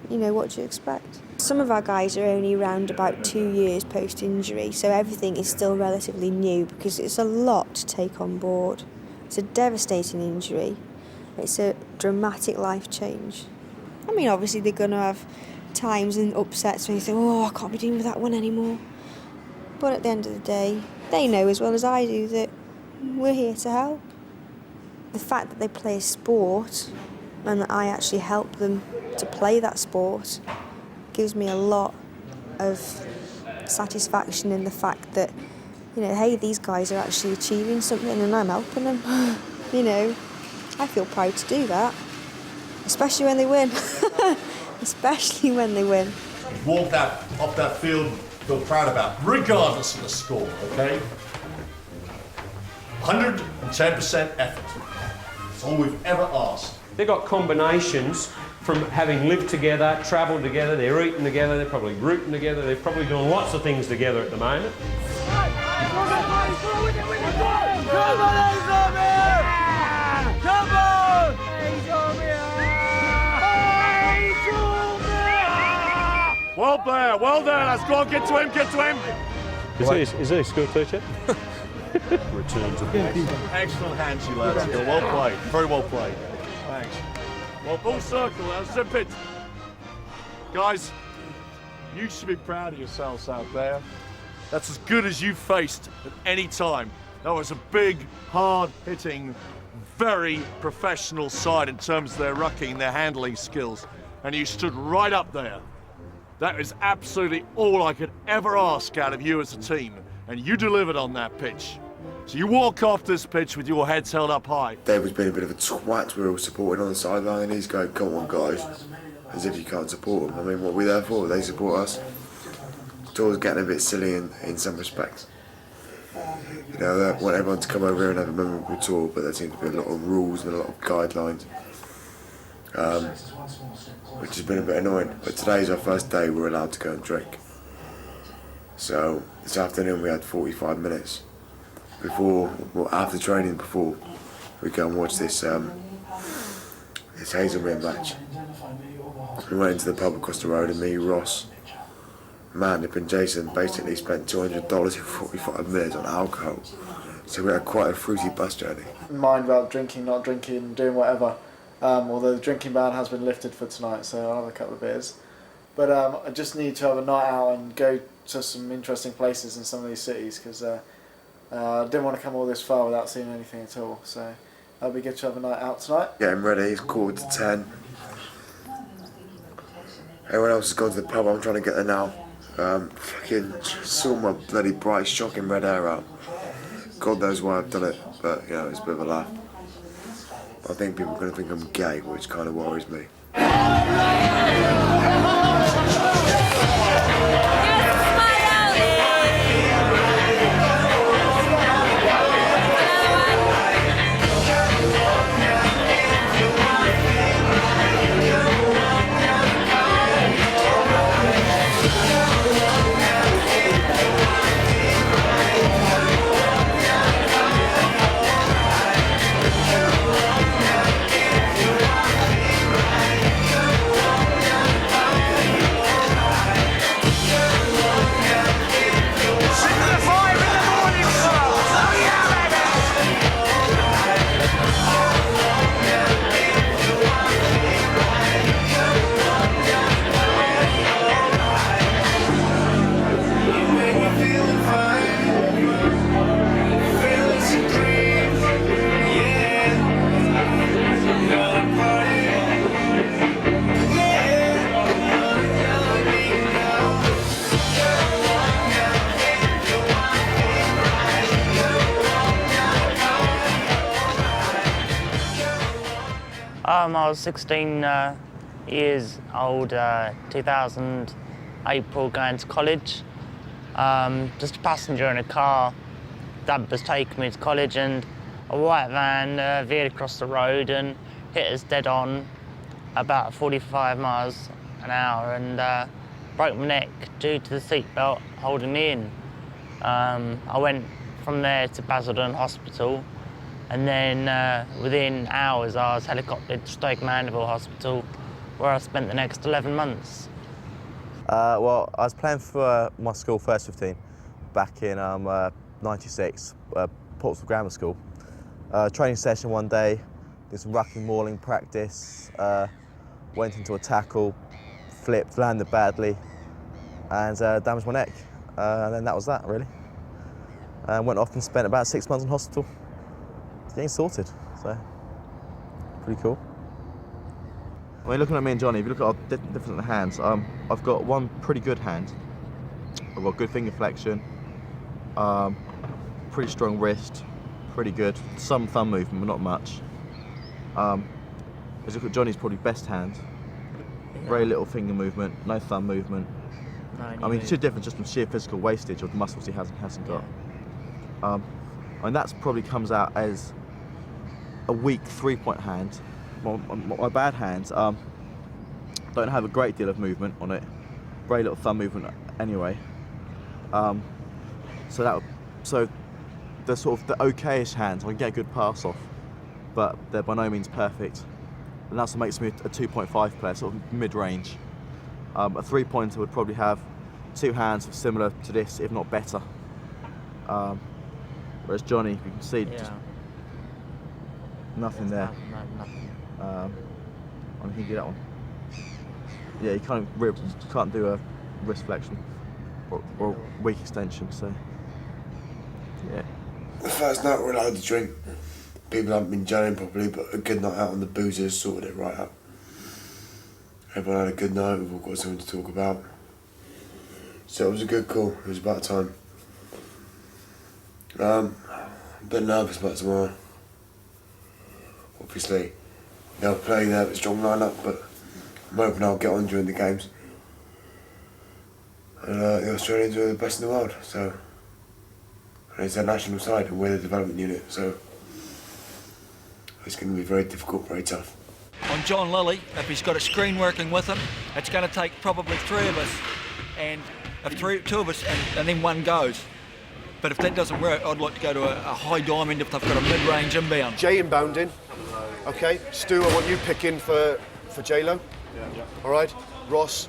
You know, what do you expect? Some of our guys are only around about 2 years post-injury, so everything is still relatively new because it's a lot to take on board. It's a devastating injury. It's a dramatic life change. I mean, obviously they're going to have times and upsets when you think, oh, I can't be dealing with that one anymore. But at the end of the day, they know as well as I do that we're here to help. The fact that they play a sport and that I actually help them to play that sport gives me a lot of satisfaction in the fact that, you know, hey, these guys are actually achieving something and I'm helping them. You know, I feel proud to do that, especially when they win. Especially when they win. Walk that off that field, feel proud about, regardless of the score, okay? 110% effort. That's all we've ever asked. They've got combinations from having lived together, travelled together, they're eating together, they're probably rooting together, they've probably done lots of things together at the moment. Well there, well there, let's go on, get to him, get to him. Is he a school teacher? Return to base. Excellent hands, you lads. Well played, very well played. Thanks. Well, full circle, now zip it. Guys, you should be proud of yourselves out there. That's as good as you've faced at any time. That was a big, hard-hitting, very professional side in terms of their rucking, their handling skills. And you stood right up there. That is absolutely all I could ever ask out of you as a team. And you delivered on that pitch. So you walk off this pitch with your heads held up high. David's been a bit of a twat. We're all supporting on the sideline and he's going, come on guys, as if you can't support them. I mean, what are we there for? They support us. It's always getting a bit silly in some respects. You know, they want everyone to come over here and have a memorable tour, but there seems to be a lot of rules and a lot of guidelines, which has been a bit annoying. But today's our first day we're allowed to go and drink. So this afternoon we had 45 minutes after training before we go and watch this Haslemere match. We went into the pub across the road and me, Ross, Mandip and Jason basically spent $200 in 45 minutes on alcohol. So we had quite a fruity bus journey. Mind about drinking, not drinking, doing whatever. Although the drinking ban has been lifted for tonight, so I'll have a couple of beers. But I just need to have a night out and go to some interesting places in some of these cities because I didn't want to come all this far without seeing anything at all. So it'll be good to have a night out tonight. Getting ready, it's 9:45. Everyone else has gone to the pub, I'm trying to get there now. Fucking saw my bloody bright, shocking red hair out. God knows why I've done it, but you know, it's a bit of a laugh. I think people are going to think I'm gay, which kind of worries me. I was 16 years old, 2000 April, going to college. Just a passenger in a car. Dad was taking me to college and a white van veered across the road and hit us dead on about 45 miles an hour and broke my neck due to the seatbelt holding me in. I went from there to Basildon Hospital, and then within hours I was helicoptered to Stoke Mandeville Hospital, where I spent the next 11 months. Well, I was playing for my school first 15 back in '96, Portsmouth Grammar School. Training session one day, did some rucking mauling practice, went into a tackle, flipped, landed badly, and damaged my neck. And then that was that, really. Went off and spent about 6 months in hospital, getting sorted, so pretty cool. When you're looking at me and Johnny, if you look at our different hands, I've got one pretty good hand. I've got good finger flexion, pretty strong wrist, pretty good. Some thumb movement, but not much. As you look at Johnny's probably best hand, very little finger movement, no thumb movement. I mean, two different just from sheer physical wastage of the muscles he has and hasn't got. And that's probably comes out as a weak 3-point hand. My bad hands don't have a great deal of movement on it, very little thumb movement anyway. So they're sort of the okayish hands. I can get a good pass off, but they're by no means perfect. And that's what makes me a 2.5 player, sort of mid-range. A 3-pointer would probably have two hands similar to this, if not better. Whereas Johnny, you can see just nothing there. Nothing. I mean, he can do that one. Yeah, you can't do a wrist flexion or weak extension. So yeah. The first night we're allowed to drink. People haven't been gelling properly, but a good night out on the boozers sorted it right out. Everyone had a good night, we've all got something to talk about. So it was a good call, it was about time. I'm a bit nervous about tomorrow. Obviously, they'll play there with a strong lineup, but I'm hoping I'll get on during the games. And the Australians are the best in the world, so. And it's their national side, and we're the development unit, so. It's going to be very difficult, very tough. On John Lilly, if he's got a screen working with him, it's going to take probably three of us, and if two of us, and then one goes. But if that doesn't work, I'd like to go to a high diamond if they've got a mid-range inbound. Jay inbounding. Okay, Stu, I want you picking for J-Lo. Yeah. All right, Ross,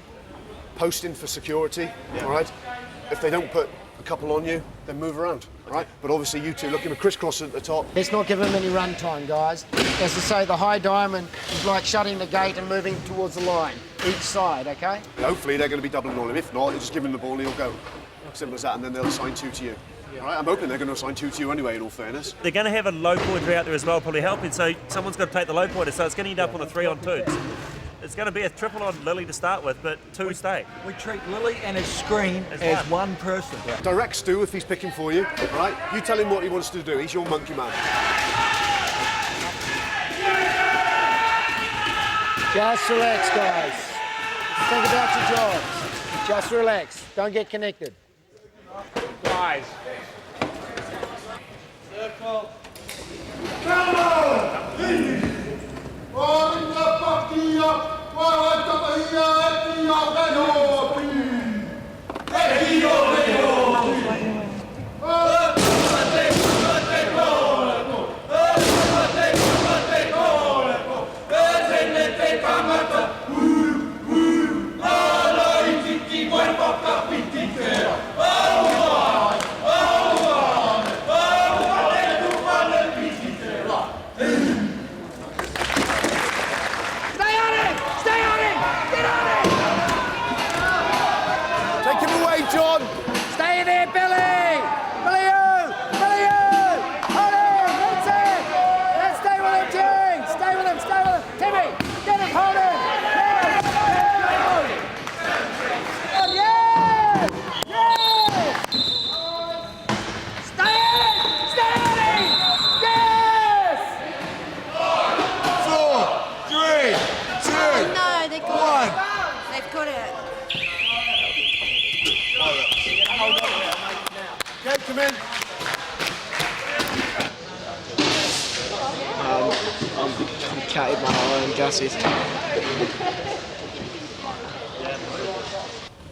posting for security. Yeah. All right, if they don't put a couple on you, then move around. All right, but obviously you two looking to crisscross at the top. Let's not give them any run time, guys. As I say, the high diamond is like shutting the gate and moving towards the line, each side, okay? Hopefully they're going to be doubling on him. If not, you just give him the ball and he'll go. Simple as that, and then they'll assign two to you. All right, I'm hoping they're going to assign two to you anyway, in all fairness. They're going to have a low pointer out there as well, probably helping, so someone's got to take the low pointer, so it's going to end up on a 3-on-2. It's going to be a triple on Lily to start with, but two stay. We treat Lily and his screen as one person. Yeah. Direct Stu if he's picking for you, all right? You tell him what he wants to do. He's your monkey man. Just relax, guys. Think about your jobs. Just relax. Don't get connected. Guys. Circle. Come on!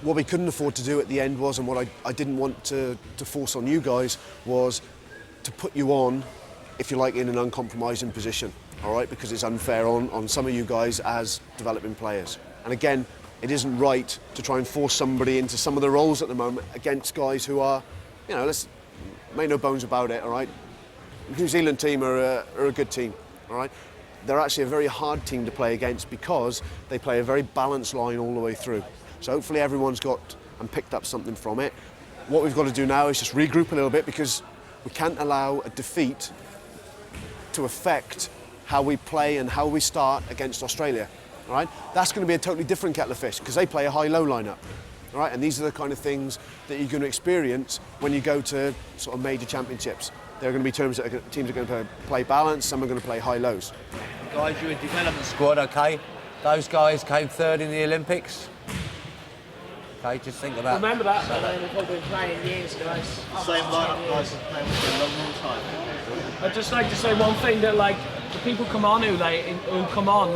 what we couldn't afford to do at the end was, and what I didn't want to force on you guys, was to put you on, if you like, in an uncompromising position, all right? Because it's unfair on some of you guys as developing players. And again, it isn't right to try and force somebody into some of the roles at the moment against guys who are, you know, let's make no bones about it, all right? The New Zealand team are a good team, all right? They're actually a very hard team to play against because they play a very balanced line all the way through. So hopefully everyone's got and picked up something from it. What we've got to do now is just regroup a little bit, because we can't allow a defeat to affect how we play and how we start against Australia. All right? That's going to be a totally different kettle of fish, because they play a high-low lineup. All right? And these are the kind of things that you're going to experience when you go to sort of major championships. There are going to be teams that are going to play balance, some are going to play high-lows. Guys, you're a development squad, okay? Those guys came third in the Olympics. Okay, just think about... Remember that, we've all been playing years, guys. Same lineup, guys, have playing for a long time. I'd just like to say one thing, that like the people who come on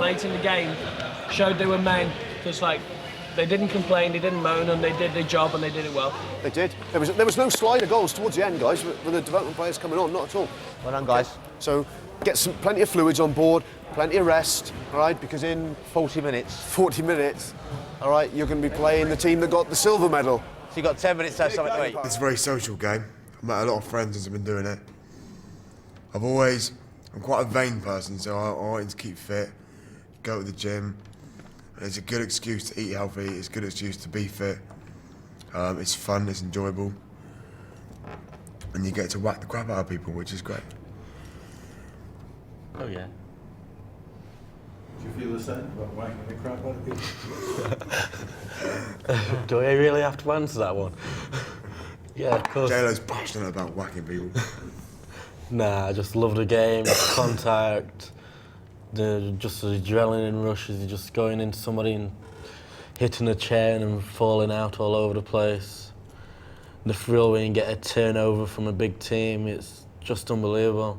late in the game showed they were men, because like they didn't complain, they didn't moan, and they did their job and they did it well. They did. There was no slider goals towards the end, guys, with the development players coming on, not at all. Well done, guys. Okay. So get plenty of fluids on board, plenty of rest, all right? Because in 40 minutes, all right, you're going to be playing the team that got the silver medal. So you've got 10 minutes to have something to eat. It's a very social game. I've met a lot of friends since I've been doing it. I'm quite a vain person, so I like to keep fit, go to the gym. And it's a good excuse to eat healthy, it's a good excuse to be fit. It's fun, it's enjoyable. And you get to whack the crap out of people, which is great. Oh yeah. Do you feel the same about whacking the crap out of people? Do I really have to answer that one? Yeah, of course. JLo's passionate about whacking people. Nah, I just love the game, contact, just the adrenaline rushes, you're just going into somebody and hitting a chair and falling out all over the place. The thrill when you get a turnover from a big team, it's just unbelievable.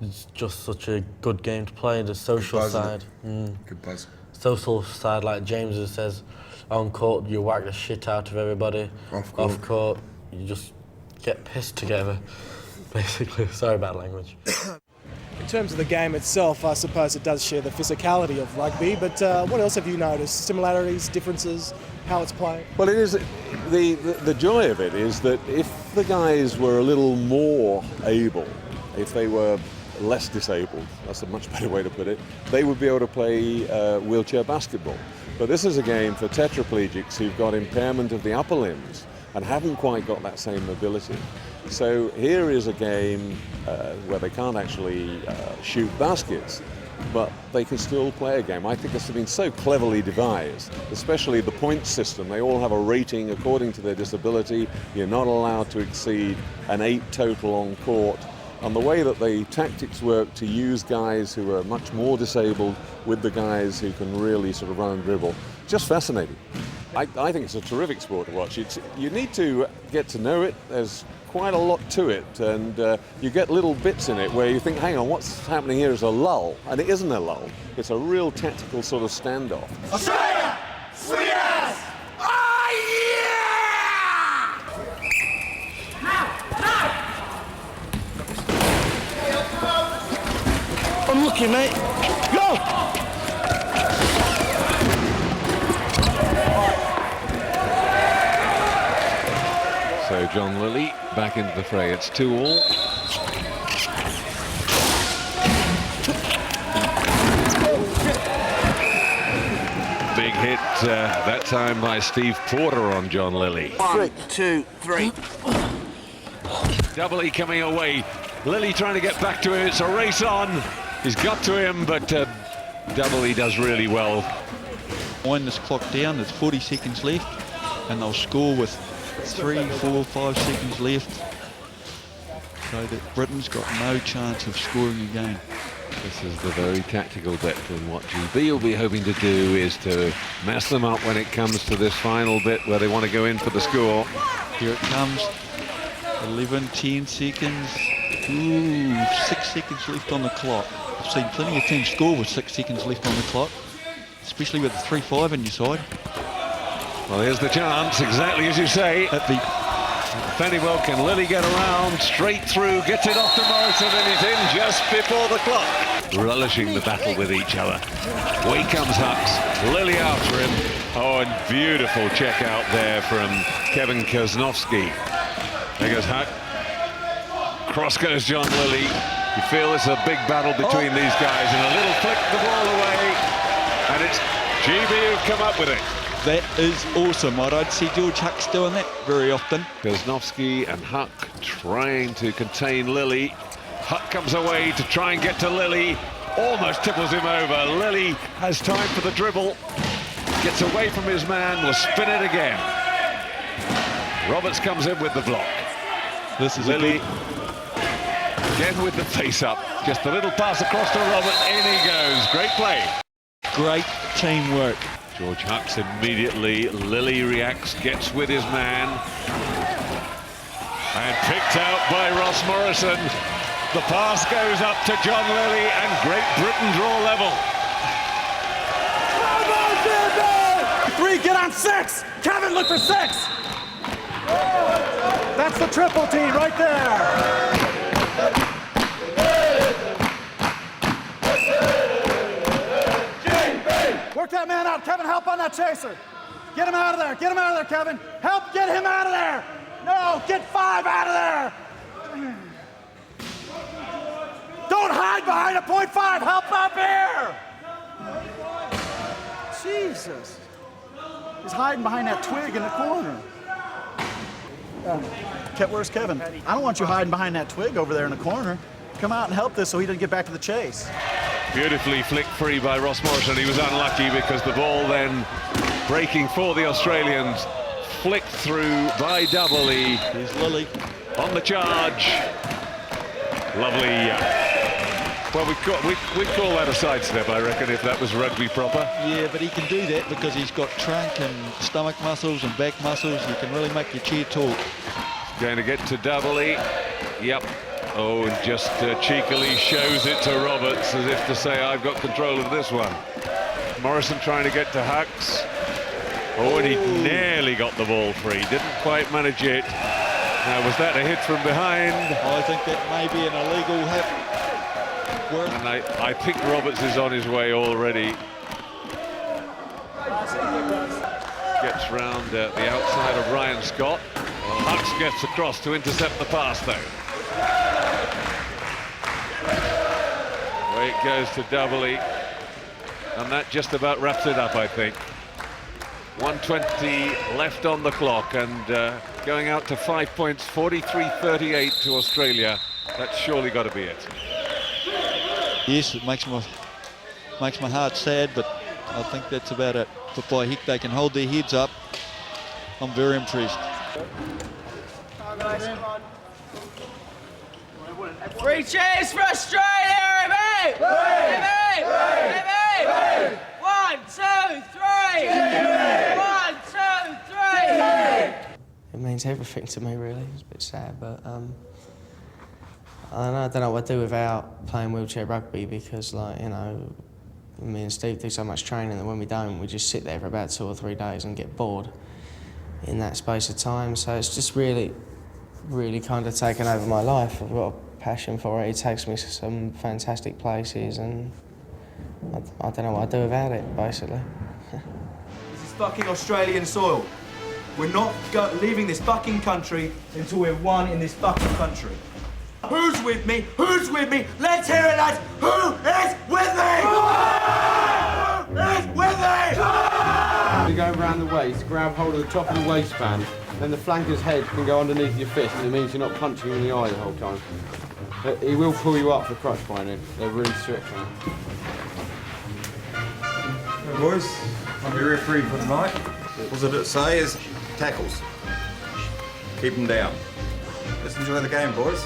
It's just such a good game to play, the social side. Good buzz. Social side, like James says, on court you whack the shit out of everybody. Off court, you just get pissed together. Basically, sorry about language. In terms of the game itself, I suppose it does share the physicality of rugby, but what else have you noticed? Similarities, differences, how it's played? Well, it is the joy of it is that if the guys were a little more able, if they were less disabled, that's a much better way to put it, they would be able to play wheelchair basketball. But this is a game for tetraplegics who've got impairment of the upper limbs and haven't quite got that same mobility. So here is a game where they can't actually shoot baskets, but they can still play a game. I think it's been so cleverly devised, especially the point system. They all have a rating according to their disability. You're not allowed to exceed an 8 total on court. And the way that the tactics work to use guys who are much more disabled with the guys who can really sort of run and dribble, just fascinating. I think it's a terrific sport to watch. You need to get to know it. There's quite a lot to it, and you get little bits in it where you think, hang on, what's happening here is a lull, and it isn't a lull. It's a real tactical sort of standoff. Australia! Sweet ass! Oh, yeah! Unlucky, mate. Go! So John Lilly back into the fray. It's 2-all. Big hit that time by Steve Porter on John Lilly. 1, 2, 3. Double E coming away. Lilly trying to get back to him. It's a race on. He's got to him, but Double E does really well. Wind this clock down. There's 40 seconds left, and they'll score with 3, 4, 5 seconds left, so that Britain's got no chance of scoring again. This is the very tactical bit, and what GB will be hoping to do is to mess them up when it comes to this final bit where they want to go in for the score. Here it comes. 11, 10 seconds. Ooh, 6 seconds left on the clock. I've seen plenty of teams score with 6 seconds left on the clock, especially with the 3-5 in your side. Well, here's the chance, exactly as you say. At the Fanny well, can Lily get around, straight through, gets it off to Morrison, and he's in just before the clock. Relishing the battle with each other. Away comes Hux, Lily after him. Oh, and beautiful check out there from Kevin Kosnowski. There goes Huck. Cross goes John Lilly. You feel it's a big battle between these guys, and a little flick the ball away, and it's GB who've come up with it. That is awesome. I don't see George Hucks doing that very often. Kosnowski and Huck trying to contain Lily. Huck comes away to try and get to Lily. Almost tipples him over. Lily has time for the dribble. Gets away from his man, will spin it again. Roberts comes in with the block. This is Lily again with the face up. Just a little pass across to Roberts. In he goes. Great play. Great teamwork. George Hucks immediately. Lily reacts, gets with his man. And picked out by Ross Morrison. The pass goes up to John Lilly, and Great Britain draw level. 3, get on 6! Kevin, look for 6! That's the triple team right there! Work that man out. Kevin, help on that chaser. Get him out of there. Get him out of there, Kevin. Help get him out of there. No, get 5 out of there. Don't hide behind a .5. Help up here. Jesus. He's hiding behind that twig in the corner. Where's Kevin? I don't want you hiding behind that twig over there in the corner. Come out and help this so he doesn't get back to the chase. Beautifully flicked free by Ross Morrison. He was unlucky because the ball then breaking for the Australians. Flicked through by Doubley. Here's Lily on the charge. Lovely. Well, we'd call that a sidestep, I reckon, if that was rugby proper. Yeah, but he can do that because he's got trunk and stomach muscles and back muscles. You can really make your chair talk. Going to get to Doubley. Yep. Oh, and just cheekily shows it to Roberts as if to say, I've got control of this one. Morrison trying to get to Hucks. Oh, and he nearly got the ball free. Didn't quite manage it. Now, was that a hit from behind? I think that may be an illegal hit. And I think Roberts is on his way already. Gets round the outside of Ryan Scott. Hucks gets across to intercept the pass, though. Away it goes to Doubley, and that just about wraps it up, I think. 1:20 left on the clock, and going out to 5 points, 43-38 to Australia. That's surely got to be it. Yes, it makes my heart sad, but I think that's about it. But by heck, they can hold their heads up. I'm very impressed. 3 cheers for Australia, mate! 1, 2, 3! 1, 2, 3! It means everything to me, really. It's a bit sad, but I don't know what I'd do without playing wheelchair rugby because, like, you know, me and Steve do so much training that when we don't, we just sit there for about 2 or 3 days and get bored in that space of time. So it's just really kind of taken over my life. I've got a passion for it. It takes me to some fantastic places, and I don't know what I'd do without it, basically. This is fucking Australian soil. We're not leaving this fucking country until we're one in this fucking country. Who's with me? Who's with me? Let's hear it, lads! Who is with me? Who is with me? You go around the waist, grab hold of the top of the waistband, then the flanker's head can go underneath your fist, and it means you're not punching him in the eye the whole time. But he will pull you up for crutch binding. They're really strict on it. Hey boys, I'm your referee for tonight. What's it say is tackles. Keep them down. Let's enjoy the game, boys.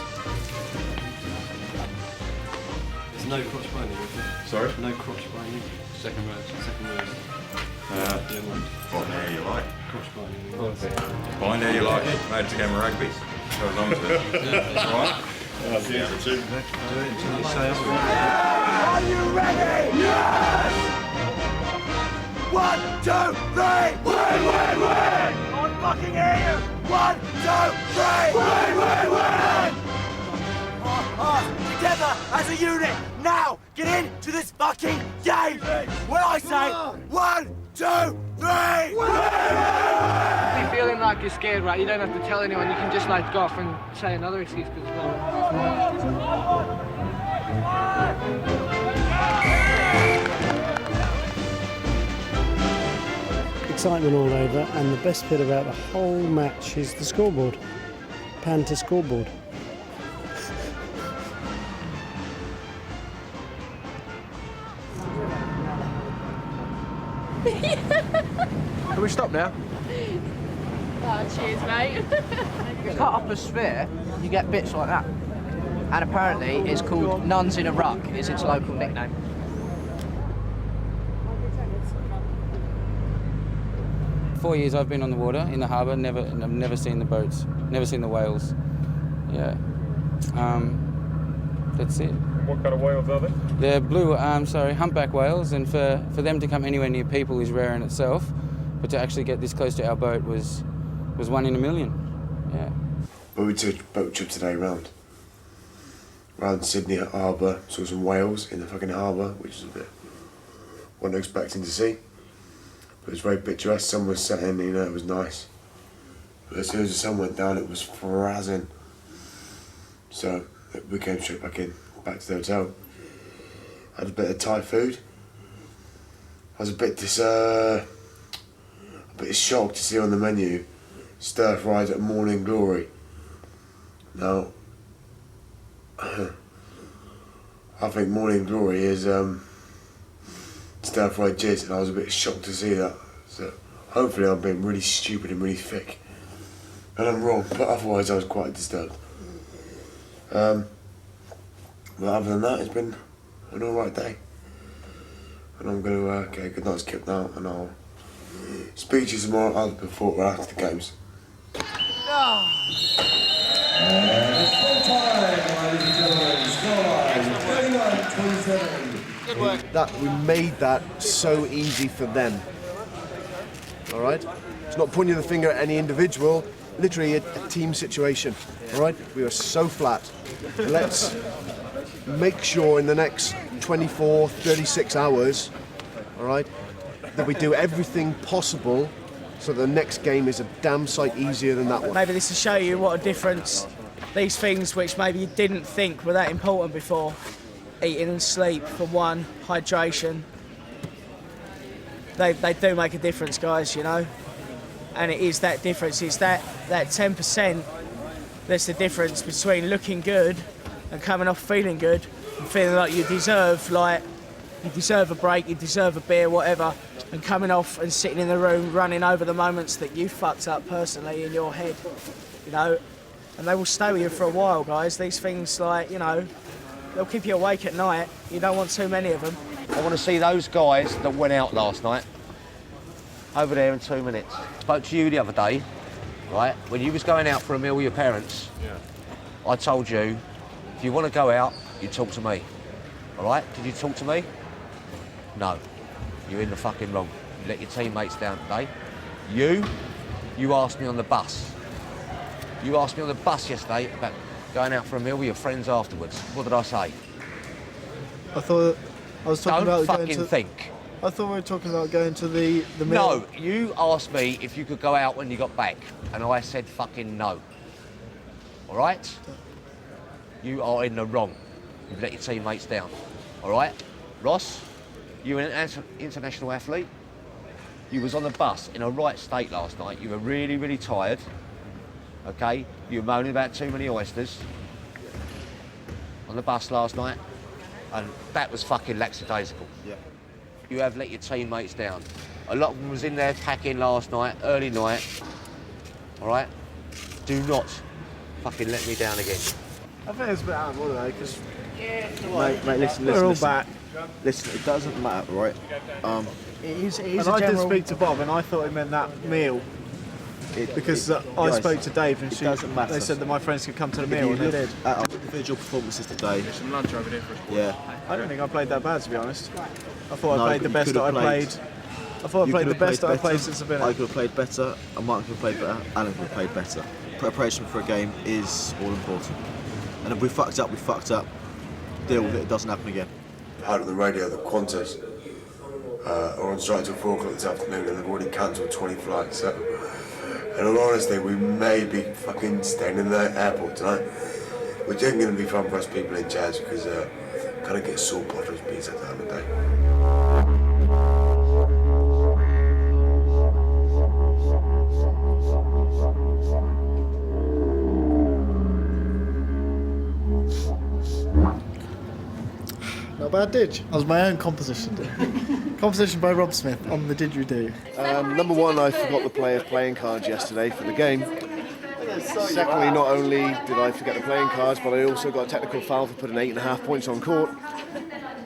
There's no crotch binding, is there? Sorry? No crotch binding. Second word. Bind how you like. Crotch binding. Bind how you like. Mate, it's a game of rugby. Goes on to it. Alright? Are you ready? Yes! 1, 2, 3! Win, win, win! fucking hear you! 1, 2, 3! Win! Together as a unit! Now, get into this fucking game! When I say 1, 2, 3! If you're feeling like you're scared, right, you don't have to tell anyone. You can just like go off and say another excuse because Excitement all over, and the best bit about the whole match is the scoreboard. Panther scoreboard. Can we stop now? Oh, cheers, mate. You cut up a sphere, you get bits like that. And apparently it's called Nuns in a Ruck, is its local nickname. For 4 years I've been on the water, in the harbour, I've never seen the boats, never seen the whales. Yeah. That's it. What kind of whales are they? They're blue, humpback whales, and for them to come anywhere near people is rare in itself, but to actually get this close to our boat was 1 in a million. Yeah. But we took a boat trip today round Sydney Harbour, saw some whales in the fucking harbour, which is a bit wasn't expecting to see. But it was very picturesque. Sun was setting, it was nice. But as soon as the sun went down, it was frazzing. So we came straight back to the hotel. Had a bit of Thai food. I was a bit shocked to see on the menu stir fried at Morning Glory. Now, I think Morning Glory is stir fried jizz, and I was a bit shocked to see that. So hopefully I'm being really stupid and really thick, and I'm wrong. But otherwise, I was quite disturbed. But other than that, it's been an alright day, and I'm going to get a good night's kip now, and I'll speak to you tomorrow either before or after the games. Good work. That we made that so easy for them. All right. It's not pointing the finger at any individual. Literally a team situation. All right. We are so flat. Let's make sure in the next 24, 36 hours, all right, that we do everything possible so the next game is a damn sight easier than that one. Maybe this will show you what a difference these things which maybe you didn't think were that important before, eating and sleep for one, hydration, they do make a difference, guys, and it is that difference, it's that 10% that's the difference between looking good and coming off feeling good and feeling like you deserve a break, you deserve a beer, whatever, and coming off and sitting in the room running over the moments that you fucked up personally in your head, and they will stay with you for a while, guys. These things, they'll keep you awake at night. You don't want too many of them. I want to see those guys that went out last night over there in 2 minutes. Spoke to you the other day, right, when you was going out for a meal with your parents. Yeah. I told you, if you want to go out, you talk to me. All right? Did you talk to me? No. You're in the fucking wrong. You let your teammates down today. You asked me on the bus. You asked me on the bus yesterday about going out for a meal with your friends afterwards. What did I say? I thought I was talking Don't about fucking think. I thought we were talking about going to the meal. No, you asked me if you could go out when you got back, and I said fucking no. All right? You are in the wrong. You've let your teammates down. All right? Ross, you're an international athlete. You was on the bus in a right state last night. You were really, really tired. Okay? You were moaning about too many oysters on the bus last night, and that was fucking lackadaisical. Yeah. You have let your teammates down. A lot of them was in there packing last night, early night. All right? Do not fucking let me down again. I think it's a bit out of order though, because Mate, listen. we're all back. Listen, it doesn't matter, right? It is I did speak to Bob, and I thought he meant that meal. Because I spoke to Dave, and they said that my friends could come to the meal, and they did. At our individual performances today. There's some lunch over there for us. Yeah. I don't think I played that bad, to be honest. I thought No, I played the but you best could that I have played I thought I You played the could have best I've better, played since I've been I here. could have played better, and Mark could have played better, Alan could have played better. Preparation for a game is all important. And if we fucked up, we fucked up. Deal with it, it doesn't happen again. Heard on the radio that Qantas are on strike till 4 o'clock this afternoon and they've already cancelled 20 flights. So, in all honesty, we may be fucking staying in the airport tonight, which ain't going to be fun for us people in charge because kind of get sore bottles being at the time of day. Not bad, did That was my own composition. Composition by Rob Smith on the didgeridoo. Number one, I forgot the players' playing cards yesterday for the game. Secondly, not only did I forget the playing cards, but I also got a technical foul for putting 8.5 points on court.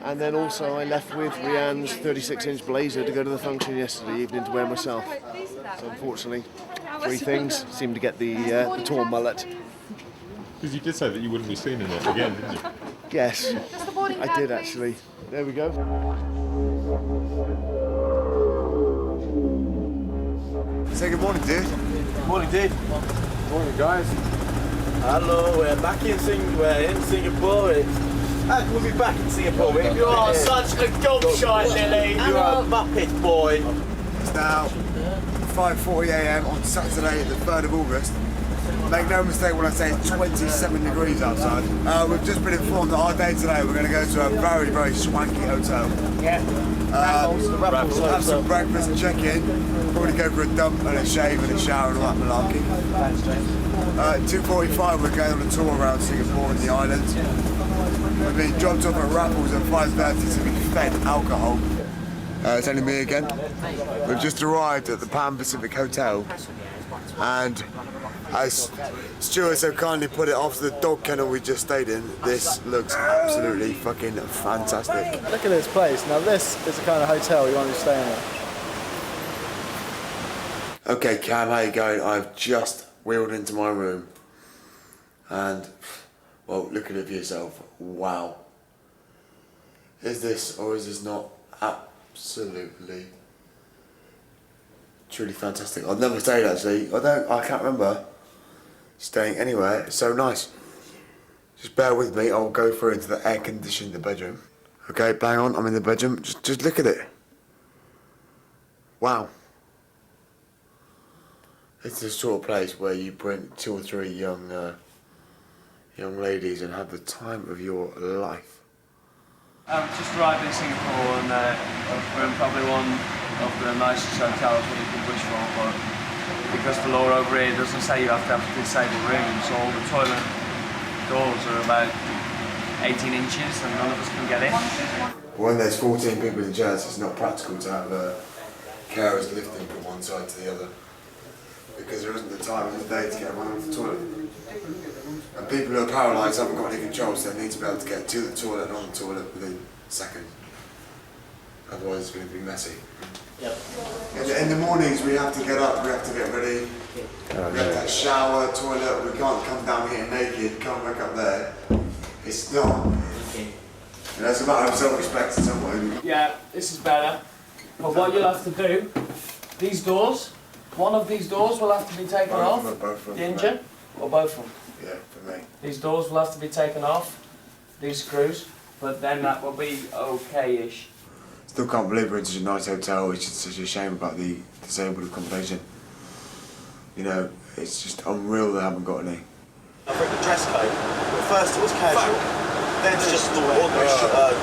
And then also I left with Rianne's 36-inch blazer to go to the function yesterday evening to wear myself. So unfortunately, 3 things seemed to get the torn mullet. Because you did say that you wouldn't be seen in it again, didn't you? Yes, I did actually. There we go. Say good morning, dude. Good morning, dude. Morning, guys. Hello, we're back in Singapore. We'll be back in Singapore. You are such a gobshite, Lily. You're a Muppet boy. It's now 5:40 a.m. on Saturday, the 3rd of August. Make no mistake when I say it's 27 degrees outside. We've just been informed that our day today we're going to go to a very, very swanky hotel. Yeah. Have some breakfast, check in, probably go for a dump and a shave and a shower and all that malarkey. Thanks, James. 2:45 we're going on a tour around Singapore and the islands. We've been dropped off at Raffles at 5:30 to be fed alcohol. It's only me again. We've just arrived at the Pan Pacific Hotel and as Stuart so kindly put it after the dog kennel we just stayed in, this looks absolutely fucking fantastic. Look at this place. Now this is the kind of hotel you want to be staying in. Okay, Cam, how you going? I've just wheeled into my room and, well, look at it for yourself. Wow. Is this or is this not absolutely, truly fantastic? I've never stayed actually. I can't remember staying anywhere. It's so nice. Just bear with me. I'll go through into the air-conditioned bedroom. Okay, bang on. I'm in the bedroom. Just look at it. Wow. It's the sort of place where you bring 2 or 3 young ladies and have the time of your life. I've just arrived in Singapore and we're in probably one of the nicest hotels that you could wish for, but because the law over here doesn't say you have to have disabled rooms, all the toilet doors are about 18 inches and none of us can get in. When there's 14 people in chairs, it's not practical to have carers lifting from one side to the other because there isn't the time in the day to get around the toilet. And people who are paralysed haven't got any control, so they need to be able to get to the toilet and on the toilet within seconds. Otherwise it's going to be messy. Yep. In the mornings we have to get up, we have to get ready, we have to have a shower, toilet, we can't come down here naked, come back up there. It's not. You know, it's a matter of self-respect in some way. Yeah, this is better. But what you'll have to do, these doors, one of these doors will have to be taken off. Both of them. Ginger, or both of them? Yeah, for me. These doors will have to be taken off, these screws, but then that will be okay-ish. Still can't believe we're in such a nice hotel. It's just such a shame about the disabled accommodation. You know, it's just unreal they haven't got any. I think the dress code, at first it was casual, then it's just an ordinary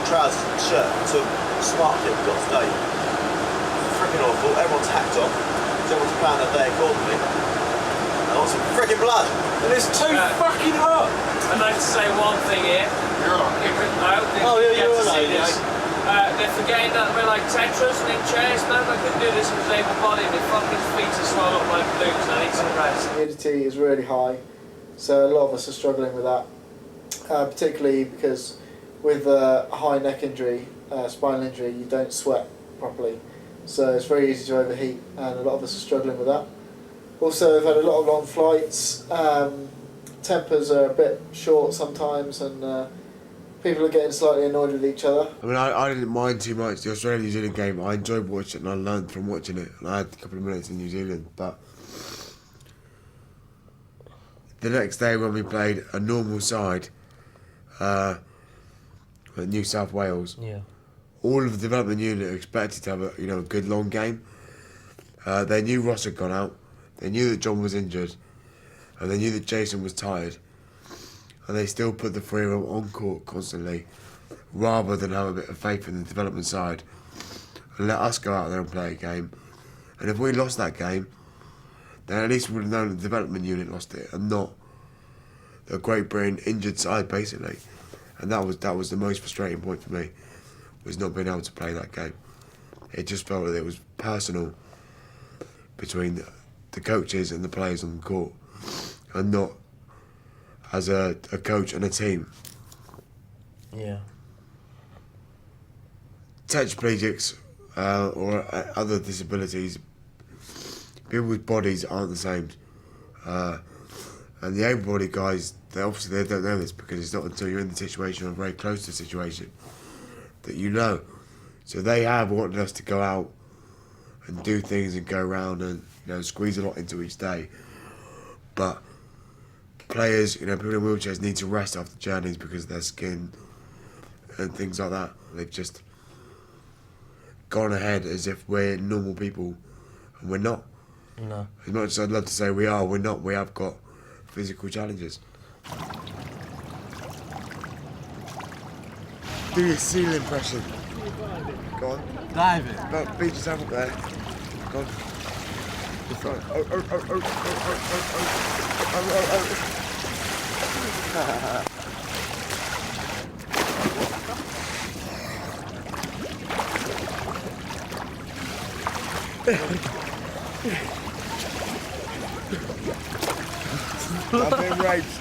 trousers and shirt to smart kit we've got today. It's freaking awful, everyone's hacked off, everyone's planned their day accordingly. And lots of freaking blood. And it's too fucking hot! I'd like to say one thing here. You're they're forgetting that we're like Tetras and in chairs, man. I couldn't do this with able body. My fucking feet are swollen up like balloons. I need some rest. Humidity is really high, so a lot of us are struggling with that, particularly because with a high neck injury, spinal injury, you don't sweat properly, so it's very easy to overheat, and a lot of us are struggling with that. Also, we've had a lot of long flights. Tempers are a bit short sometimes, and People are getting slightly annoyed with each other. I mean, I didn't mind too much the Australia-New Zealand game. I enjoyed watching it and I learned from watching it. And I had a couple of minutes in New Zealand, but the next day when we played a normal side at New South Wales, all of the development unit expected to have a good long game. They knew Ross had gone out, they knew that John was injured, and they knew that Jason was tired, and they still put the three of them on court constantly, rather than have a bit of faith in the development side and let us go out there and play a game. And if we lost that game, then at least we would have known the development unit lost it and not the Great Britain injured side, basically. And that was the most frustrating point for me, was not being able to play that game. It just felt that it was personal between the coaches and the players on the court, and not as a coach and a team. Yeah. Tetraplegics or other disabilities, people's bodies aren't the same. And the able-bodied guys, they don't know this, because it's not until you're in the situation or very close to the situation that you know. So they have wanted us to go out and do things and go around and squeeze a lot into each day. But players, people in wheelchairs need to rest after journeys because of their skin and things like that. They've just gone ahead as if we're normal people, and we're not. No. As much as I'd love to say we are, we're not. We have got physical challenges. Do your seal impression. Go on. Dive it. No, beat yourself up there. Go on. Just right. Oh. I've been raped.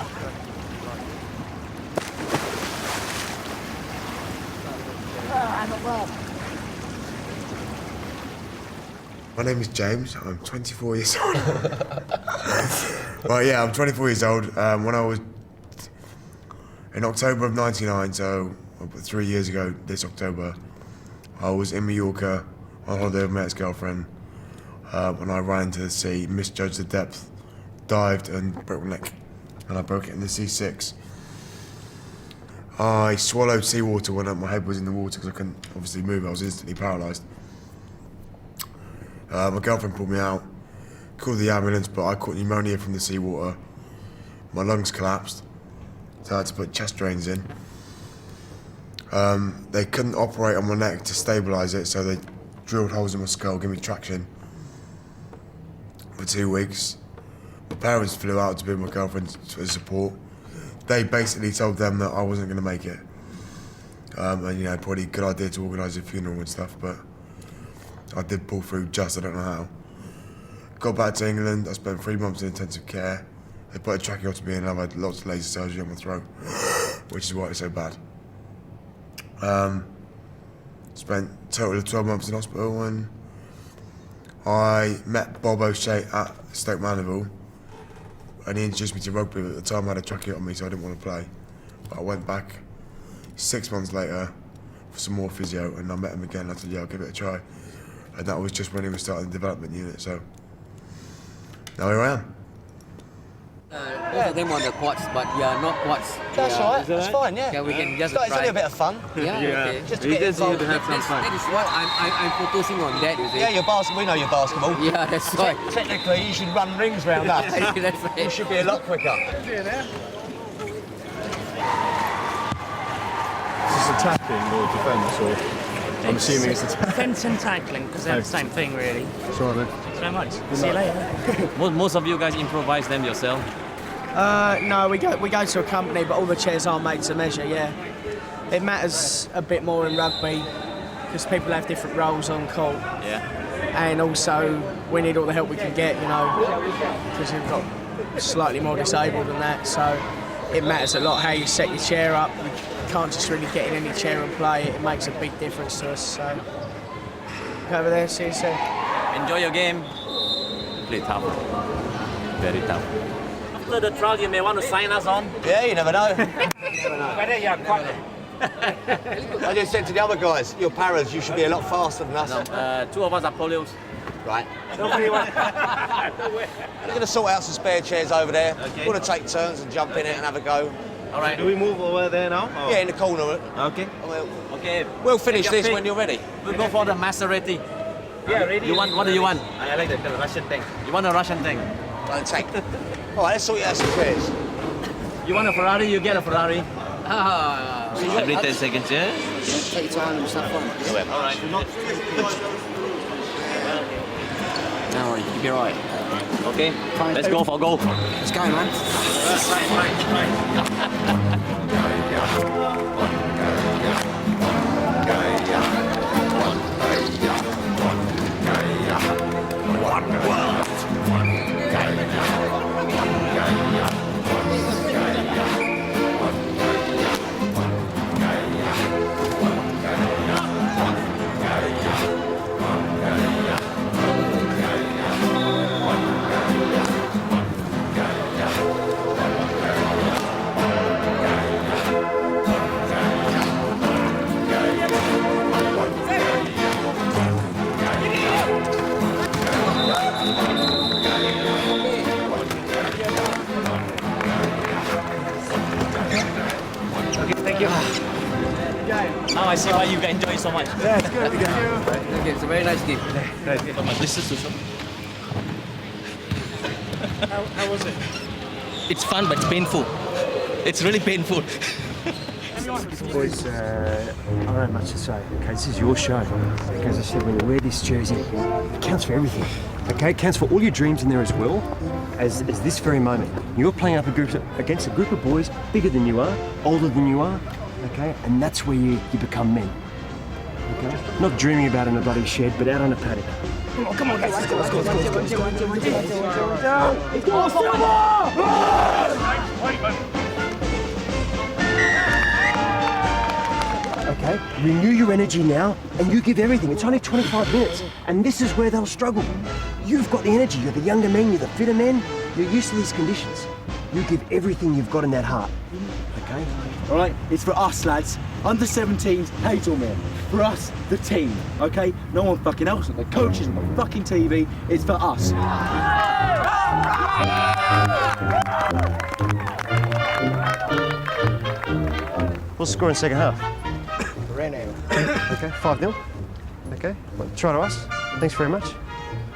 My name is James. I'm 24 years old. Well, yeah, I'm 24 years old. When I was in October of '99, so 3 years ago this October, I was in Mallorca on holiday with my ex-girlfriend, and I ran into the sea, misjudged the depth, dived and broke my neck, and I broke it in the C6. I swallowed seawater when my head was in the water because I couldn't obviously move. I was instantly paralysed. My girlfriend pulled me out, called the ambulance, but I caught pneumonia from the seawater. My lungs collapsed, so I had to put chest drains in. They couldn't operate on my neck to stabilise it, so they drilled holes in my skull, gave me traction for 2 weeks. My parents flew out to be with my girlfriend as support. They basically told them that I wasn't going to make it. And probably a good idea to organise a funeral and stuff, but I did pull through I don't know how. Got back to England, I spent 3 months in intensive care. They put a tracheotomy in and I've had lots of laser surgery on my throat, which is why it's so bad. Spent a total of 12 months in hospital, and I met Bob O'Shea at Stoke Mandeville, and he introduced me to rugby. At the time I had a tracheotomy, so I didn't want to play. But I went back 6 months later for some more physio, and I met him again. I said, yeah, I'll give it a try. And that was just when he was starting the development unit, so now here I am. Both of them on the quads, but yeah, not quads. That's all right. That's fine. Yeah. Yeah, we can just It's try. only a bit of fun. Yeah. Okay. Just to get involved. That is what I'm focusing on. That you see. Yeah, your basketball. We know your basketball. Yeah, that's right. Technically, you should run rings round us. That's right. You should be a lot quicker. Is this attacking or defence, or I'm assuming it's attacking? Defence and tackling, because they're the same thing, really. Sorry, man. Thanks very much. See you later. Most of you guys improvise them yourself? No, we go to a company, but all the chairs are made to measure. Yeah, it matters a bit more in rugby because people have different roles on court. Yeah. And also, we need all the help we can get, because we've got slightly more disabled than that. So it matters a lot how you set your chair up. You can't just really get in any chair and play it. It makes a big difference to us. So go over there, see you soon. Enjoy your game. Play tough. Very tough. After the trial, you may want to sign us on. Yeah, you never know. Whether you're quite I just said to the other guys, you're paras, you should be a lot faster than us. No, 2 of us are polios. Right. We're going to sort out some spare chairs over there. Okay. We're going to take turns and jump in it and have a go. All right. Do we move over there now? Or? Yeah, in the corner. Okay. Okay. We'll finish this when you're ready. We'll go for the Maserati. Yeah, ready. You want? What do you want? I like the Russian tank. You want a Russian tank? Tank. All right, let's sort out some chairs. You want a Ferrari? You get a Ferrari. Every 10 seconds, yeah? Take your time and just have fun. All right. Don't worry, you'll be all right. Okay, let's go for a goal. Let's go, man. One world. Now I see why you enjoy so much. Yeah, it's good. Okay, it's a very nice game. How was it? It's fun, but it's painful. It's really painful. Boys, I don't have much to say. Okay, this is your show. Okay, as I said, when you wear this jersey, it counts for everything. Okay, it counts for all your dreams in there as well as this very moment. You're playing up against a group of boys bigger than you are, older than you are. Okay, and that's where you become men. Okay, not dreaming about in a bloody shed, but out on a paddock. Come on, guys, let's go. Okay, renew your energy now, and you give everything. It's only 25 minutes, and this is where they'll struggle. You've got the energy. You're the younger men. You're the fitter men. You're used to these conditions. You give everything you've got in that heart. Okay. All right, it's for us, lads. Under 17s, Haslemere. For us, the team, okay? No one fucking else. The coaches on the fucking TV. It's for us. What's the score in the second half? Okay, 5-0. Okay, well, try to us. Thanks very much.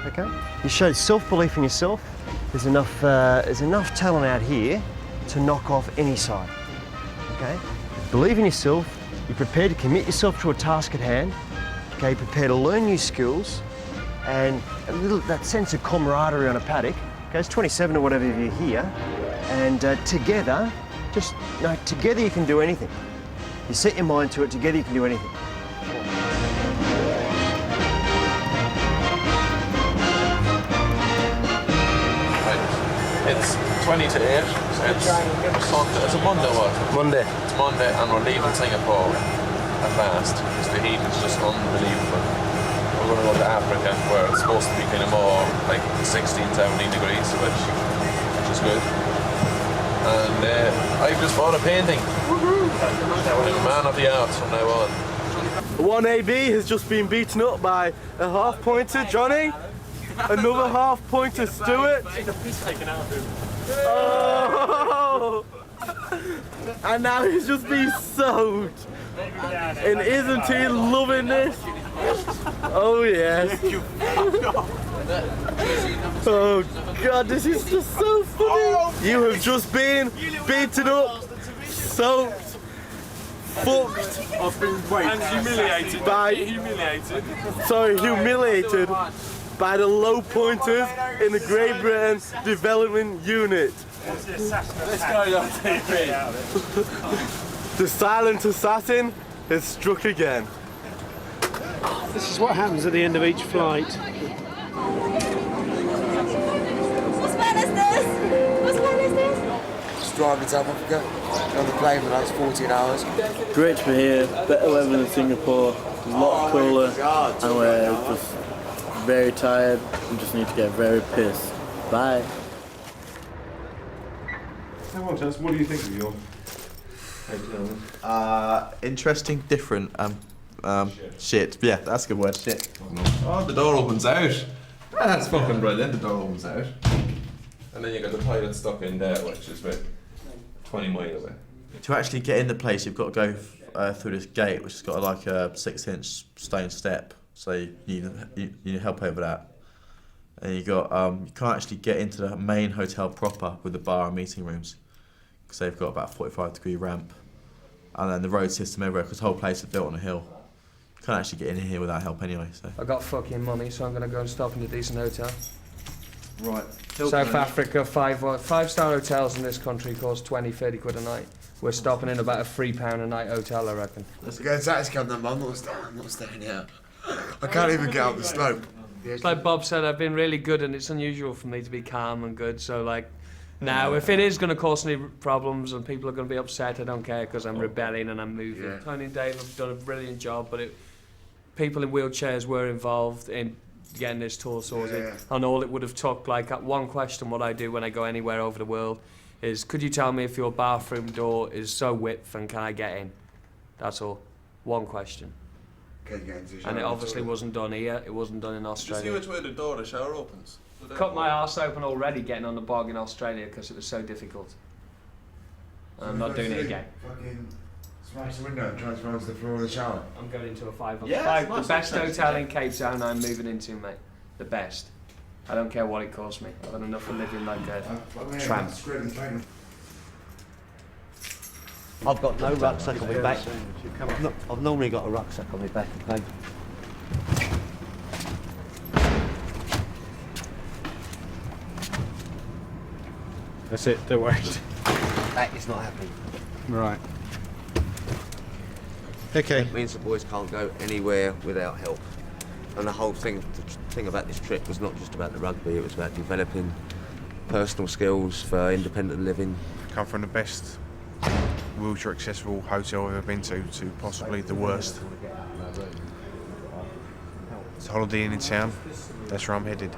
Okay. You showed self-belief in yourself. There's enough talent out here to knock off any side. Okay? Believe in yourself. You're prepared to commit yourself to a task at hand. Okay, prepared to learn new skills, and that sense of camaraderie on a paddock. Okay, it's 27 or whatever you're here, and together, together you can do anything. You set your mind to it. Together you can do anything. It's 20 to 8. It's a Monday, what? Monday. It's Monday, and we're leaving Singapore at last because the heat is just unbelievable. We're going to go to Africa where it's supposed to be kind of more like 16, 17 degrees, which is good. And I've just bought a painting. I'm a man of the arts from now on. 1AB has just been beaten up by a half-pointer, Johnny. Another half-pointer, Stuart. Oh! And now he's just been soaked. And isn't he loving this? Oh yes. Oh God, this is just so funny. You have just been beaten up, soaked, fucked, and humiliated. Humiliated by the low pointers in the Great Britain Development Unit. This guy's on TV. The silent assassin has struck again. This is what happens at the end of each flight. What's fun is this? What's fun is this? Just driving to South Africa. On the plane for like 14 hours. Great to be here. Better weather than Singapore. A lot cooler, and we're just very tired. We just need to get very pissed. Bye. Come on, Tess, what do you think of your Interesting, different, shit. Yeah, that's a good word, shit. Oh, the door opens out. That's fucking brilliant, the door opens out. And then you got the toilet stuck in there, which is about 20 miles away. To actually get in the place, you've got to go through this gate, which has got like a 6-inch stone step. So you need help over that. And you can't actually get into the main hotel proper with the bar and meeting rooms, because they've got about a 45-degree ramp. And then the road system everywhere, because the whole place is built on a hill. You can't actually get in here without help anyway. So I got fucking money, so I'm gonna go and stop in a decent hotel. Right. South Africa, five-star hotels in this country cost 20, 30 quid a night. We're stopping in about a £3 a night hotel, I reckon. Let's go to come I'm not staying here. I can't even get up the slope. It's like Bob said, I've been really good, and it's unusual for me to be calm and good, so like, now, if it is going to cause any problems and people are going to be upset, I don't care, because I'm rebelling and I'm moving. Yeah. Tony and Dave have done a brilliant job, but people in wheelchairs were involved in getting this tour sorted, and all it would have took, like, one question what I do when I go anywhere over the world is, could you tell me if your bathroom door is so width and can I get in? That's all. One question. Can you get into the shower? And it obviously wasn't done here, it wasn't done in Did you Australia. see which way the door of the shower opens? Cut my arse open already getting on the bog in Australia because it was so difficult. And I'm not doing it again. Fucking smash the window and transfer onto the floor of the shower. I'm going into a five. Yeah, The best hotel in Cape Town I'm moving into, mate. The best. I don't care what it costs me. I've had enough of living like a tramp. I've got no rucksack on my back. I've normally got a rucksack on my back. Okay? That's it, don't worry. That is not happening. Right. Okay. It means the boys can't go anywhere without help. And the whole thing about this trip was not just about the rugby, it was about developing personal skills for independent living. Come from the best wheelchair accessible hotel I've ever been to possibly the worst. It's holidaying in town, that's where I'm headed.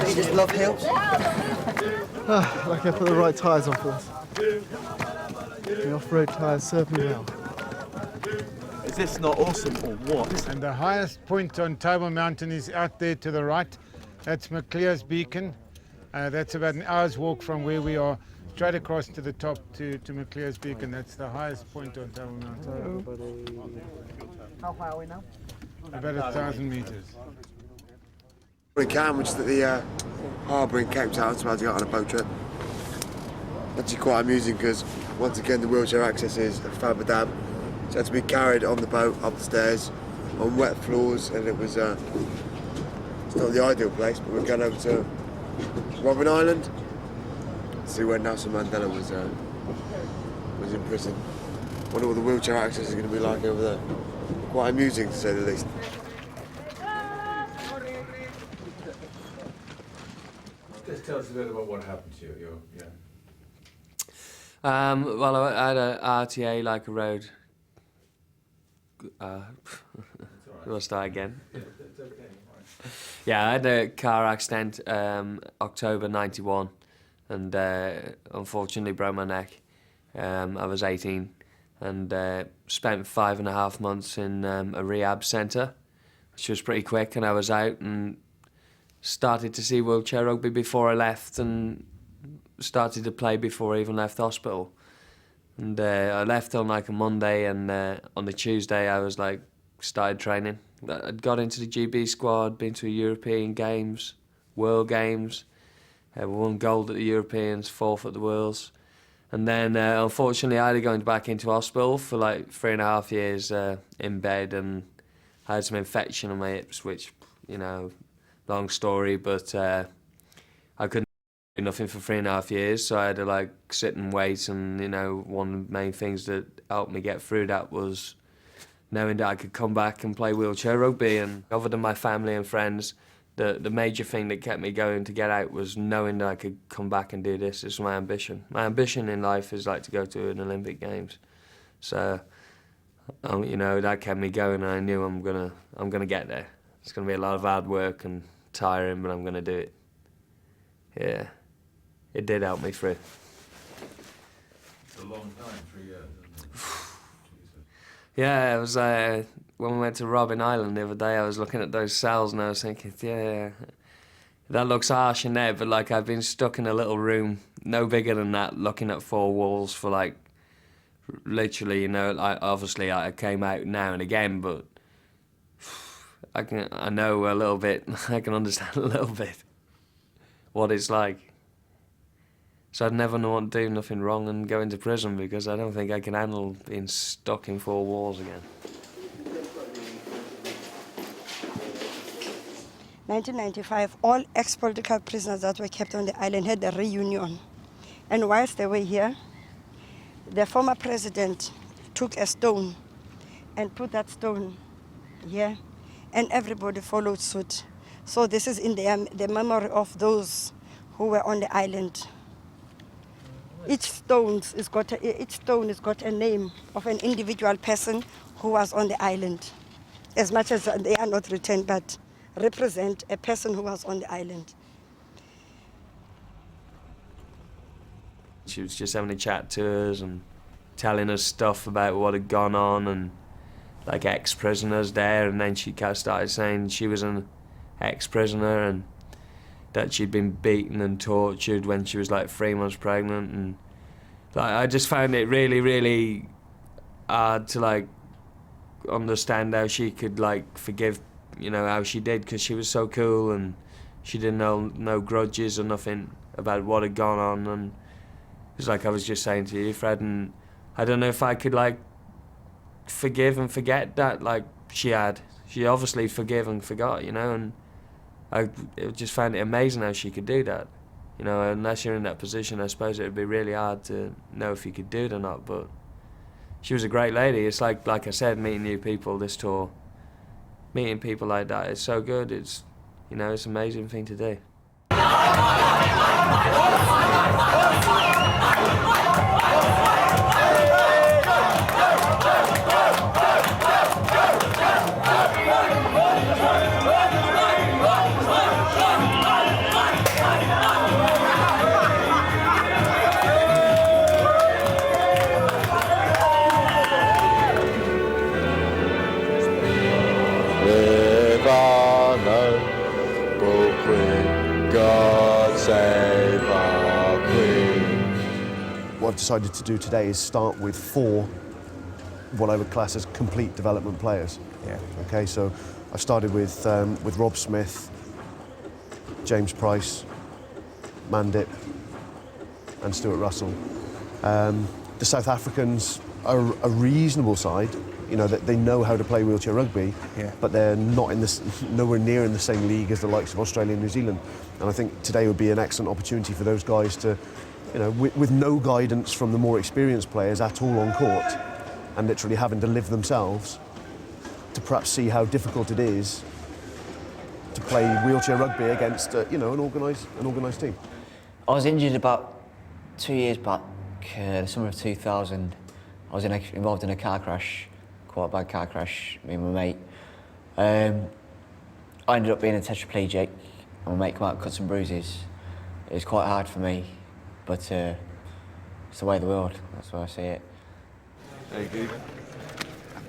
You just love hills? Lucky I put the right tyres on for this. The off-road tyres serve me well. Is this not awesome or what? And the highest point on Table Mountain is out there to the right. That's McClear's Beacon. That's about an hour's walk from where we are, straight across to the top to McClear's Beacon. That's the highest point on Table Mountain. How far are we now? About 1,000 metres. We can, which is at the harbour in Cape Town, so I had to go on a boat trip. Actually quite amusing because, once again, the wheelchair access is a faber dam. So I had to be carried on the boat up the stairs on wet floors, and it was it's not the ideal place, but we're going over to Robben Island to see where Nelson Mandela was in prison. Wonder what the wheelchair access is going to be like over there. Quite amusing, to say the least. Just tell us a bit about what happened to you. Well, I had a RTA, like a road. We'll start again. Yeah, I had a car accident October '91, and unfortunately broke my neck. I was 18, and spent 5.5 months in a rehab centre, which was pretty quick, and I was out and started to see wheelchair rugby before I left, and started to play before I even left hospital. And I left on like a Monday, and on the Tuesday I was like, started training. I'd got into the GB squad, been to European Games, World Games, won gold at the Europeans, 4th at the Worlds. And then unfortunately I had to go back into hospital for like 3.5 years in bed, and I had some infection on my hips, which, you know, long story, but I couldn't Nothing for 3.5 years, so I had to like sit and wait, and you know, one of the main things that helped me get through that was knowing that I could come back and play wheelchair rugby. And other than my family and friends, the major thing that kept me going to get out was knowing that I could come back and do this. This was my ambition. My ambition in life is like to go to an Olympic Games. So, you know, that kept me going, and I knew I'm gonna get there. It's gonna be a lot of hard work and tiring, but I'm gonna do it. Yeah, it did help me through. It's a long time, 3 years, isn't it? Yeah, it was when we went to Robben Island the other day. I was looking at those cells and I was thinking, yeah, that looks harsh in there, but like I've been stuck in a little room, no bigger than that, looking at 4 walls for like literally, you know. Obviously I came out now and again, but I know a little bit. I can understand a little bit what it's like. So I'd never want to do nothing wrong and go into prison, because I don't think I can handle being stuck in 4 walls again. 1995, all ex-political prisoners that were kept on the island had a reunion. And whilst they were here, the former president took a stone and put that stone here, and everybody followed suit. So this is in the memory of those who were on the island. Each stone has got a name of an individual person who was on the island. As much as they are not written, but represent a person who was on the island. She was just having a chat to us and telling us stuff about what had gone on, and like ex-prisoners there, and then she kind of started saying she was an ex-prisoner and that she'd been beaten and tortured when she was like 3 months pregnant, and like I just found it really, really hard to like understand how she could like forgive, you know, how she did, because she was so cool and she didn't know no grudges or nothing about what had gone on. And it's like I was just saying to you, Fred, and I don't know if I could like forgive and forget that like she had. She obviously forgave and forgot, you know, and I just found it amazing how she could do that. You know, unless you're in that position, I suppose it would be really hard to know if you could do it or not, but she was a great lady. It's like I said, meeting new people this tour, meeting people like that, it's so good. It's, you know, it's an amazing thing to do. What I've decided to do today is start with 4 what I would class as complete development players. Yeah. Okay, so I've started with Rob Smith, James Price, Mandip, and Stuart Russell. The South Africans are a reasonable side. You know, that they know how to play wheelchair rugby, but they're not nowhere near in the same league as the likes of Australia and New Zealand. And I think today would be an excellent opportunity for those guys to, you know, with no guidance from the more experienced players at all on court, and literally having to live themselves, to perhaps see how difficult it is to play wheelchair rugby against, you know, an organised team. I was injured about 2 years back, the summer of 2000. I was involved in a car crash, quite a bad car crash, me and my mate. I ended up being a tetraplegic, and my mate came out and cut some bruises. It was quite hard for me, but it's the way of the world, that's the way I see it. Very good.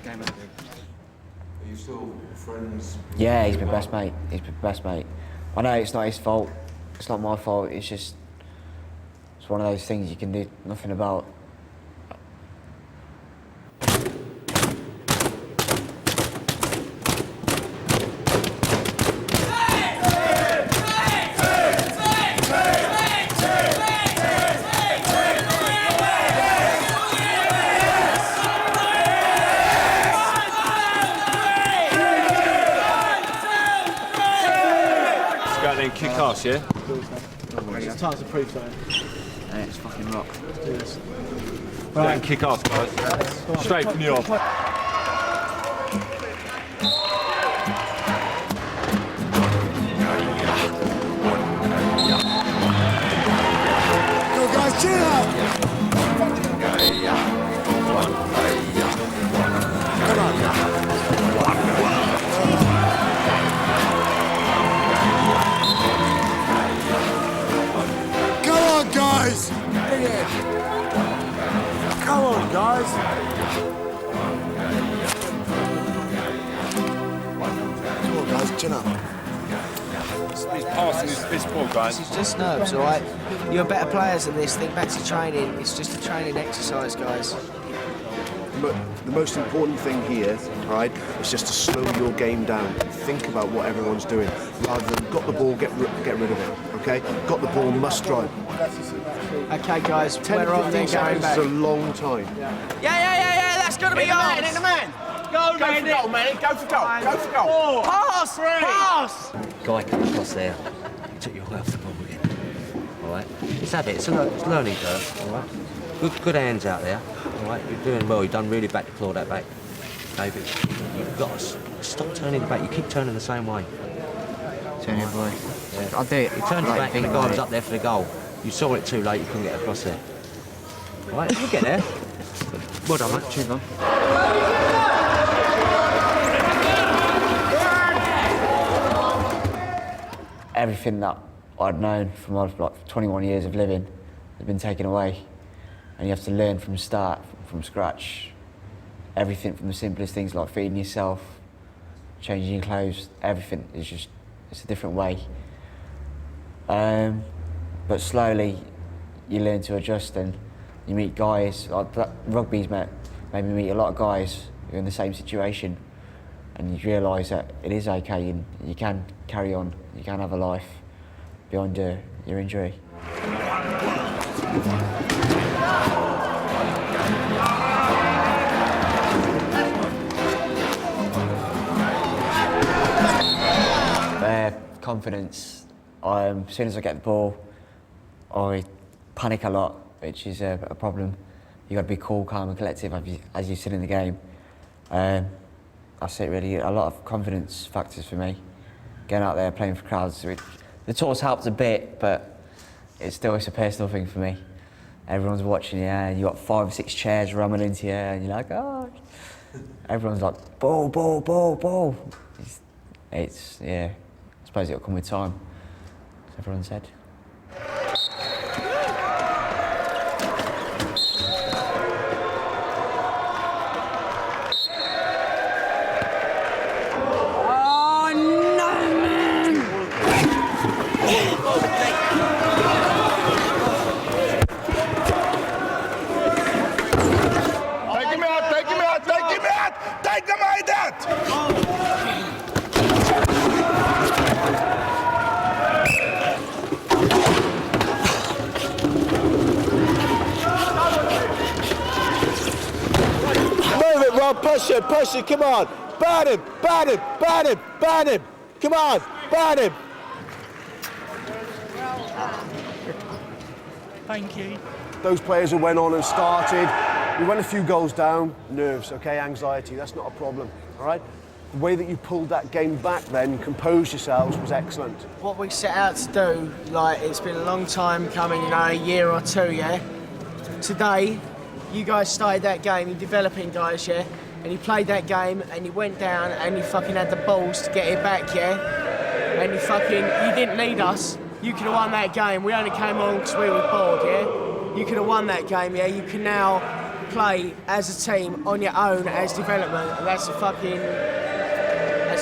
Are you still friends? Yeah, he's my best mate. He's my best mate. I know it's not his fault. It's not my fault. It's just, it's one of those things you can do nothing about. Kick ass, yeah? It's time to prove something. Hey, it's fucking rock. Let's do this. Right, kick off, guys. Straight from the off. Go guys, cheer up! Come on. Come on, guys! Bring it! Come on, guys! Come on, guys, chin up. He's passing his ball, guys. This is just nerves, all right? You're better players than this. Think back to training. It's just a training exercise, guys. But the most important thing here, all right, is just to slow your game down. Think about what everyone's doing, rather than got the ball, get rid of it. Okay, got the ball, must drive. Okay, guys, 10, we're off then 15 going seconds back. is a long time. Yeah, that's got to be ours. In the man! Go for goal, man! Go for goal! Go for goal! Pass! Pass! Guy comes across there, took your way off the ball again. All right, it's habit, it's a learning curve. All right, good hands out there. All right, you're doing well. You've done really bad to claw that back, David. You've got to stop turning the back. You keep turning the same way. Turning the way. Yeah. I'll do it. You turned your Like, back and the think guy about was it. up there for the goal. You saw it too late. You couldn't get across there. All right, we'll get there. Well done, mate. Cheers, man. Everything that I'd known from like 21 years of living has been taken away, and you have to learn from start, from scratch. Everything from the simplest things like feeding yourself, changing your clothes, everything is just, it's a different way. But slowly you learn to adjust, and you meet guys, like rugby's made me meet a lot of guys who are in the same situation, and you realise that it is okay and you can carry on, you can have a life beyond your injury. Confidence. As soon as I get the ball, I panic a lot, which is a problem. You've got to be cool, calm and collective as you sit in the game. That's it really, a lot of confidence factors for me. Getting out there, playing for crowds. The tour's helped a bit, but it's a personal thing for me. Everyone's watching you, and you've got 5 or 6 chairs ramming into you, and you're like, oh. Everyone's like, ball, ball, ball, ball. It's yeah, I suppose it'll come with time, as everyone said. Push it, come on. Ban him. Come on, ban him. Thank you. Those players who went on and started, we went a few goals down, nerves, okay, anxiety, that's not a problem, all right? The way that you pulled that game back then, composed yourselves, was excellent. What we set out to do, like, it's been a long time coming, you know, a year or two, yeah? Today, you guys started that game, you're developing guys, yeah? And you played that game, and you went down, and you fucking had the balls to get it back, yeah? And you didn't need us. You could have won that game. We only came on because we were bored, yeah? You could have won that game, yeah? You can now play as a team on your own as development, and that's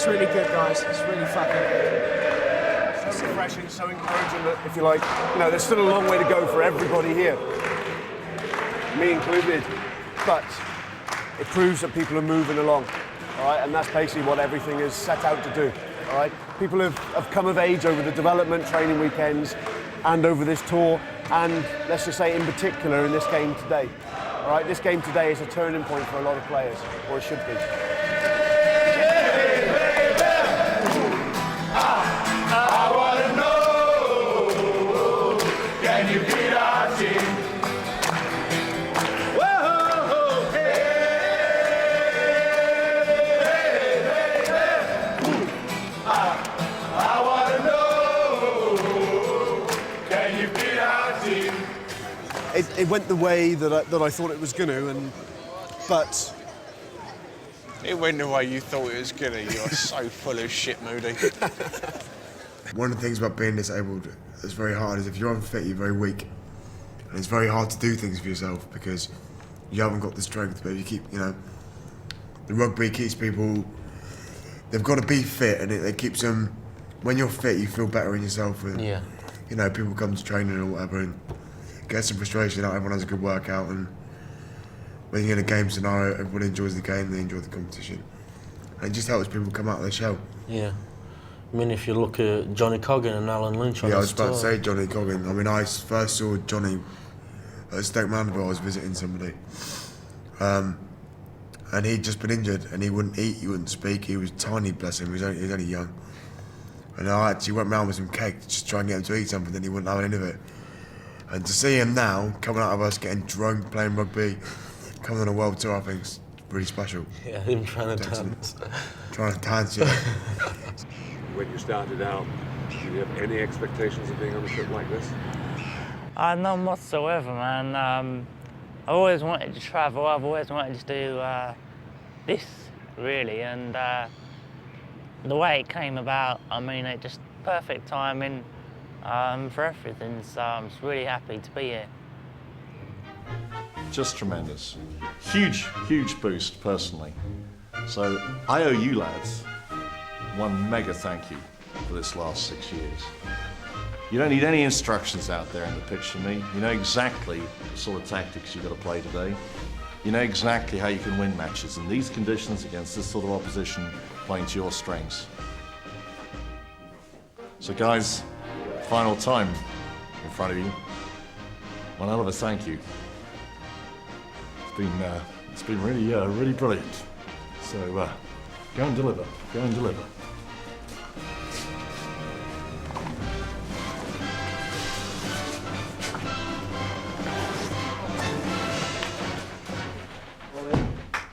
really good, guys. It's really fucking good. It's so refreshing, so encouraging that, if you like, you know, there's still a long way to go for everybody here, me included, but it proves that people are moving along, all right? And that's basically what everything is set out to do, all right? People have come of age over the development training weekends and over this tour, and let's just say in particular in this game today, all right? This game today is a turning point for a lot of players, or it should be. I wanna know it went the way that I thought it was going to, but It went the way you thought it was gonna. You're so full of shit, Moody. One of the things about being disabled that's very hard is if you're unfit, you're very weak. And it's very hard to do things for yourself because you haven't got the strength, but if you keep, you know, the rugby keeps people, they've got to be fit, and it keeps them, when you're fit, you feel better in yourself. And, Yeah. you know, people come to training or whatever and get some frustration out, everyone has a good workout, and when you're in a game scenario, everyone enjoys the game, they enjoy the competition. And it just helps people come out of their shell. Yeah. I mean, if you look at Johnny Coggin and Alan Lynch on Yeah, I the was about to tour. say Johnny Coggin. I mean, I first saw Johnny at Stoke Mandeville. I was visiting somebody. And he'd just been injured and he wouldn't eat, he wouldn't speak. He was tiny, bless him, he was only young. And I actually went round with some cake to just try and get him to eat something, and he wouldn't have any of it. And to see him now, coming out of us, getting drunk, playing rugby, coming on a world tour, I think is really special. Yeah, him trying to dance. Trying to dance, yeah. When you started out, did you have any expectations of being on a trip like this? None whatsoever, man. I've always wanted to travel. I've always wanted to do this, really, and the way it came about, I mean, it just perfect timing for everything. So I'm just really happy to be here. Just tremendous. Huge, huge boost, personally. So I owe you lads one mega thank you for this last 6 years. You don't need any instructions out there in the pitch from me. You know exactly the sort of tactics you've got to play today. You know exactly how you can win matches in these conditions against this sort of opposition, playing to your strengths. So guys, final time in front of you. One hell of a thank you. It's been really, really brilliant. So go and deliver. Go and deliver.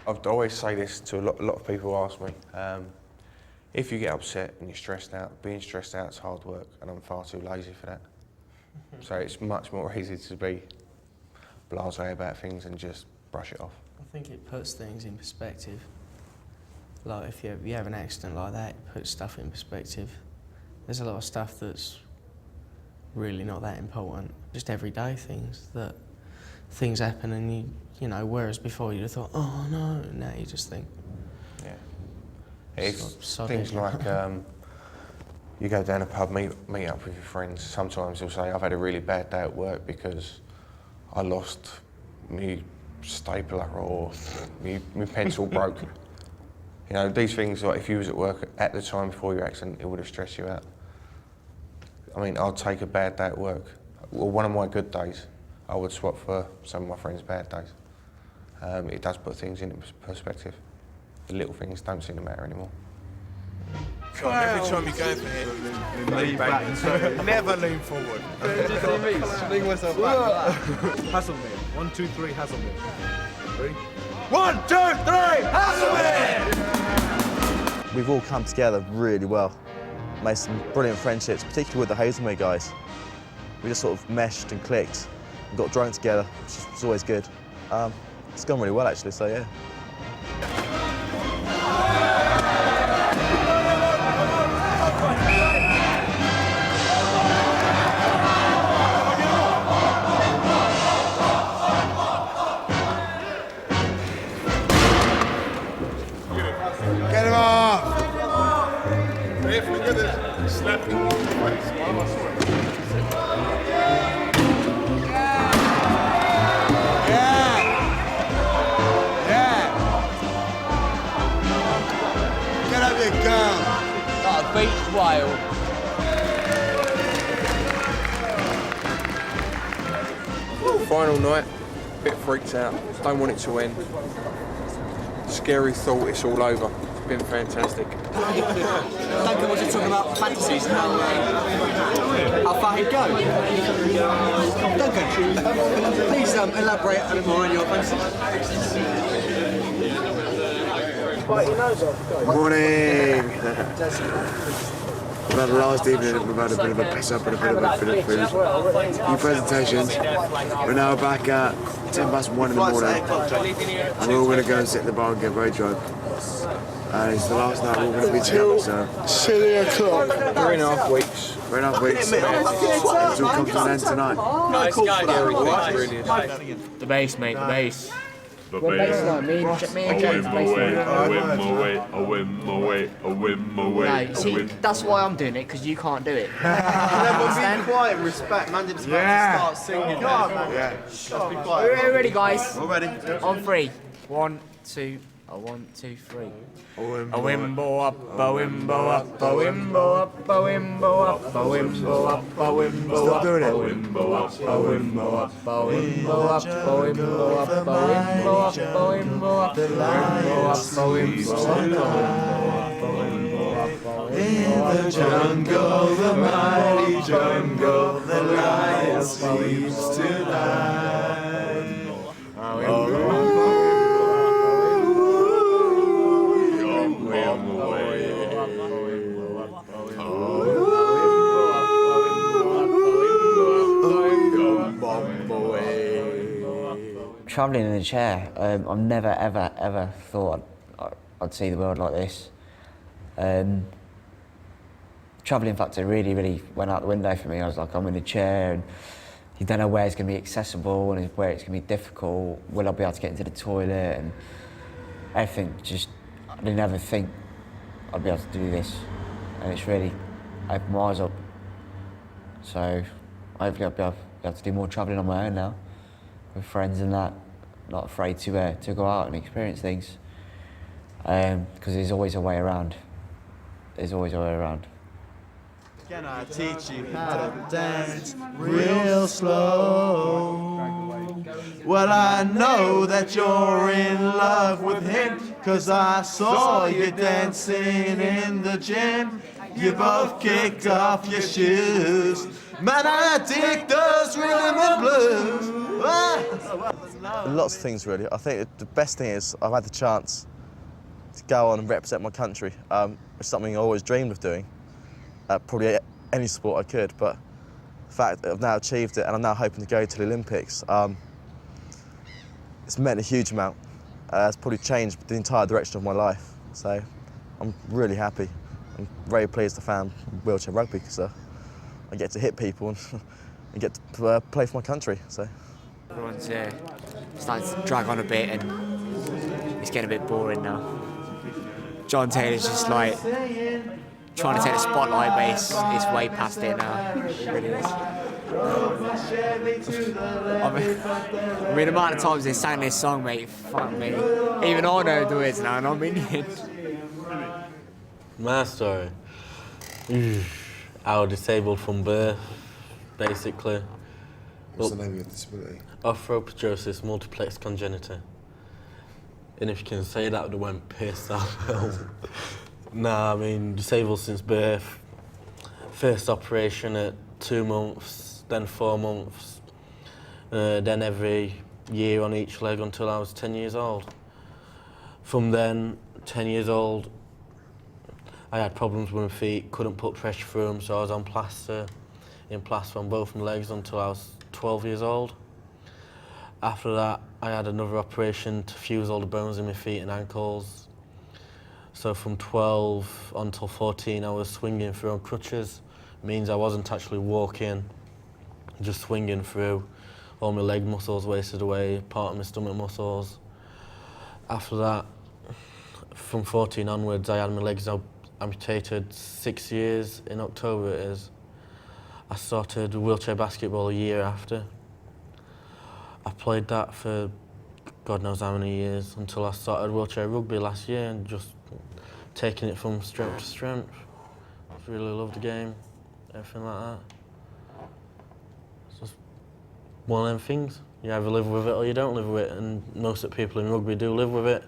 I'd always say this to a lot of people who ask me. If you get upset and you're stressed out, being stressed out is hard work, and I'm far too lazy for that. So it's much more easy to be blasé about things and just brush it off. I think it puts things in perspective. Like if you have an accident like that, it puts stuff in perspective. There's a lot of stuff that's really not that important. Just everyday things that things happen and you know, whereas before you'd have thought, oh no, now you just think. Yeah. It's sod things it. like you go down a pub, meet up with your friends. Sometimes you'll say, I've had a really bad day at work because I lost my stapler or my pencil broke. You know, these things, like if you was at work at the time before your accident, it would have stressed you out. I mean, I'd take a bad day at work. Well, one of my good days, I would swap for some of my friends' bad days. It does put things into perspective. The little things don't seem to matter anymore. God, every time you go for it, lean back. Never lean forward. Did you see me swing myself back? Haslemere. 1, 2, 3, Haslemere. Ready? 1, 2, 3, Haslemere! We've all come together really well. Made some brilliant friendships, particularly with the Haslemere guys. We just sort of meshed and clicked and got drunk together, which was always good. It's gone really well actually, so yeah. Get him off! If look at this. Slap him in the face. Get up your gun! Like a beach whale. Final night, bit freaked out, don't want it to end. Scary thought it's all over. It's been fantastic. Duncan was just talking about fantasies and how far he'd go. Duncan, please elaborate a bit more on your fantasies. Bite your nose off, guys. Morning! We've had the last evening, we've had a bit of a piss up and a bit of food. New presentations. We're now back at 1:10 in the morning. And we're all going to go and sit in the bar and get very drunk. And it's the last night we're all going to be together, so... 3 o'clock. 3.5 weeks. 3.5 weeks. It all comes to an end tonight. Nice guy, the bass, mate, the bass. The bass. No, see, that's why I'm doing it, because you can't do it. Everyone be quiet and respect. Mandip's about to start singing. Yeah. Let's be quiet. We're ready, guys. We're ready. On 3. 1, 2, 1, 2, 3. A wimbo up, a wimbo up, a wimbo up, a wimbo up, a wimbo up, a wimbo up, a wimbo up, a wimbo up, a wimbo up, a wimbo up, a wimbo up, a wimbo up, a wimbo up, In the jungle, the mighty jungle, the lion sleeps tonight. Travelling in a chair, I've never ever thought I'd see the world like this. Travelling factor really went out the window for me. I was like, I'm in a chair and you don't know where it's going to be accessible and where it's going to be difficult. Will I be able to get into the toilet and everything? Just, I didn't ever think I'd be able to do this, and it's really opened my eyes up. So hopefully I'll be able to do more travelling on my own now, with friends and that. Not afraid to go out and experience things, because there's always a way around. There's always a way around. Can I teach you how to dance real slow? Well, I know that you're in love with him, 'cause I saw you dancing in the gym. You both kicked off your shoes. Man, I dig those rhythm and blues. Lots of things, really. I think the best thing is I've had the chance to go on and represent my country. It's something I always dreamed of doing. Probably any sport I could, but the fact that I've now achieved it and I'm now hoping to go to the Olympics, it's meant a huge amount. It's probably changed the entire direction of my life. So I'm really happy. I'm very pleased to found Wheelchair Rugby, because I get to hit people and get to play for my country. So. Everyone's starting to drag on a bit and it's getting a bit boring now. John Taylor's just like trying to take the spotlight, but it's way past it now. It really is. I mean, the amount of times they sang this song, mate, fuck me. Even I know the words now and I'm Indian. My story. I was disabled from birth, basically. What's the name of your disability? Arthroporosis multiplex congenita. And if you can say that, I would have went pissed off. Nah, I mean, disabled since birth. First operation at 2 months, then 4 months, then every year on each leg until I was 10 years old. From then, 10 years old, I had problems with my feet, couldn't put pressure through them, so I was on plaster on both my legs until I was 12 years old. After that, I had another operation to fuse all the bones in my feet and ankles. So from 12 until 14, I was swinging through on crutches. It means I wasn't actually walking, just swinging through. All my leg muscles wasted away, part of my stomach muscles. After that, from 14 onwards, I had my legs amputated 6 years. In October it is. I started wheelchair basketball a year after. I played that for God knows how many years until I started wheelchair rugby last year and just taking it from strength to strength. I really loved the game, everything like that. It's just one of them things. You either live with it or you don't live with it, and most of the people in rugby do live with it,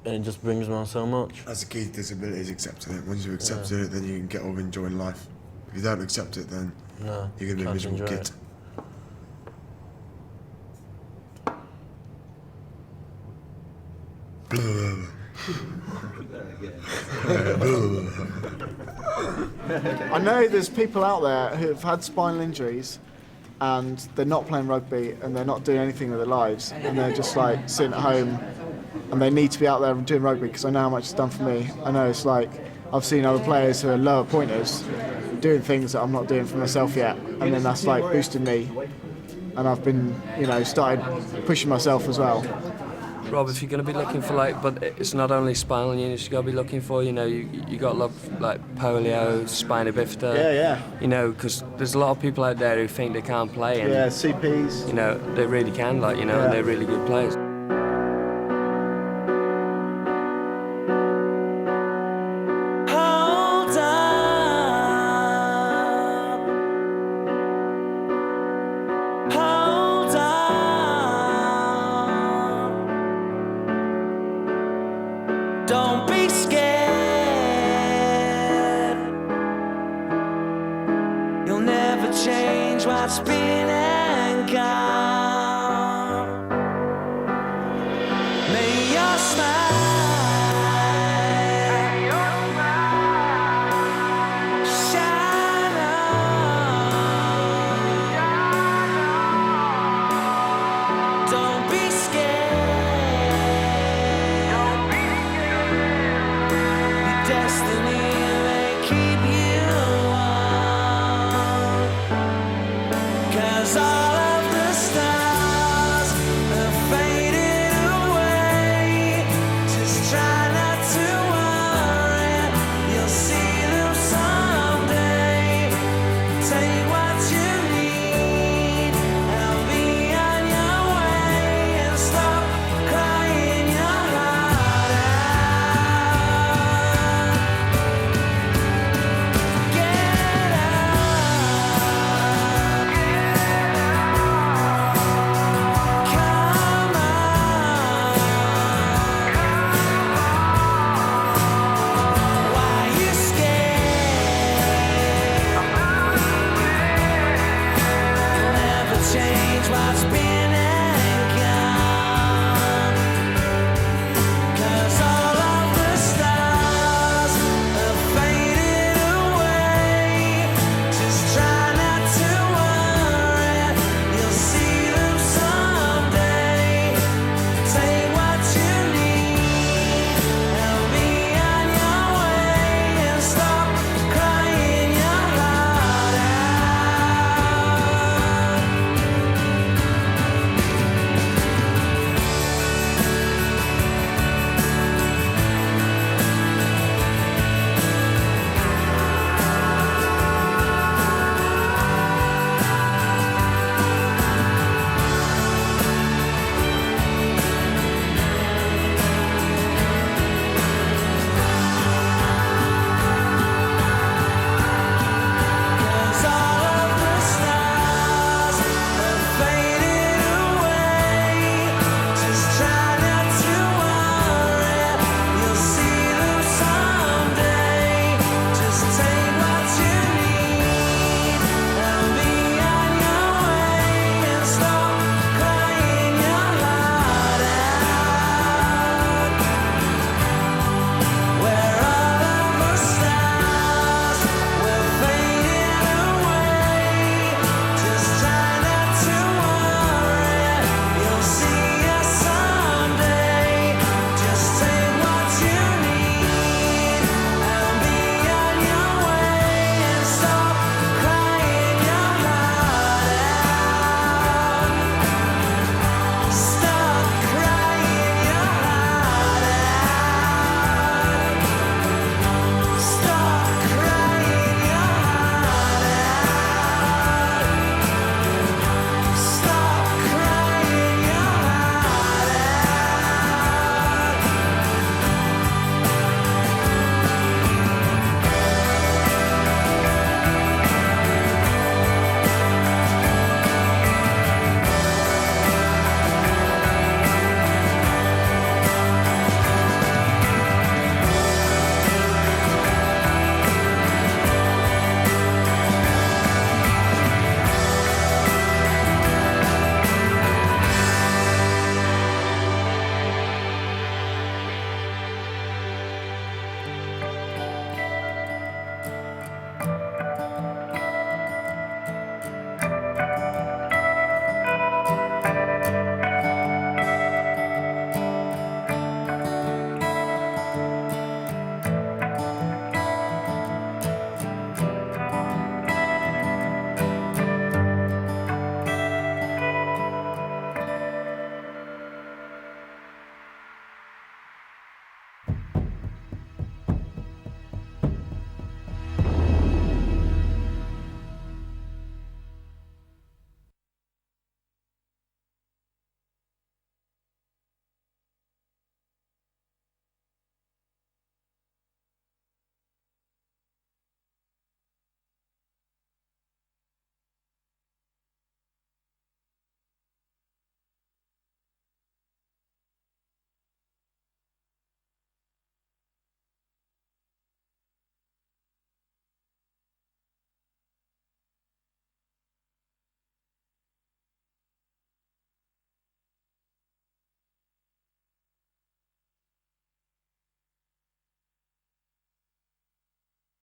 and it just brings me on so much. That's the key to disability, is accepting it. Once you've accepted it, then you can get on enjoying life. If you don't accept it, then you're going to be a miserable git. I know there's people out there who have had spinal injuries and they're not playing rugby and they're not doing anything with their lives and they're just like sitting at home and they need to be out there and doing rugby because I know how much it's done for me. I know it's like I've seen other players who are lower pointers doing things that I'm not doing for myself yet, and then that's like boosted me, and I've been, you know, started pushing myself as well. Rob, if you're going to be looking for but it's not only spinal units you got to be looking for, you know, you got to look like polio, spina bifida. Yeah. You know, because there's a lot of people out there who think they can't play. And, CPs. You know, they really can, and they're really good players. Don't be scared. You'll never change what's been and gone. May your smile shine on. Don't be scared. Destiny may keep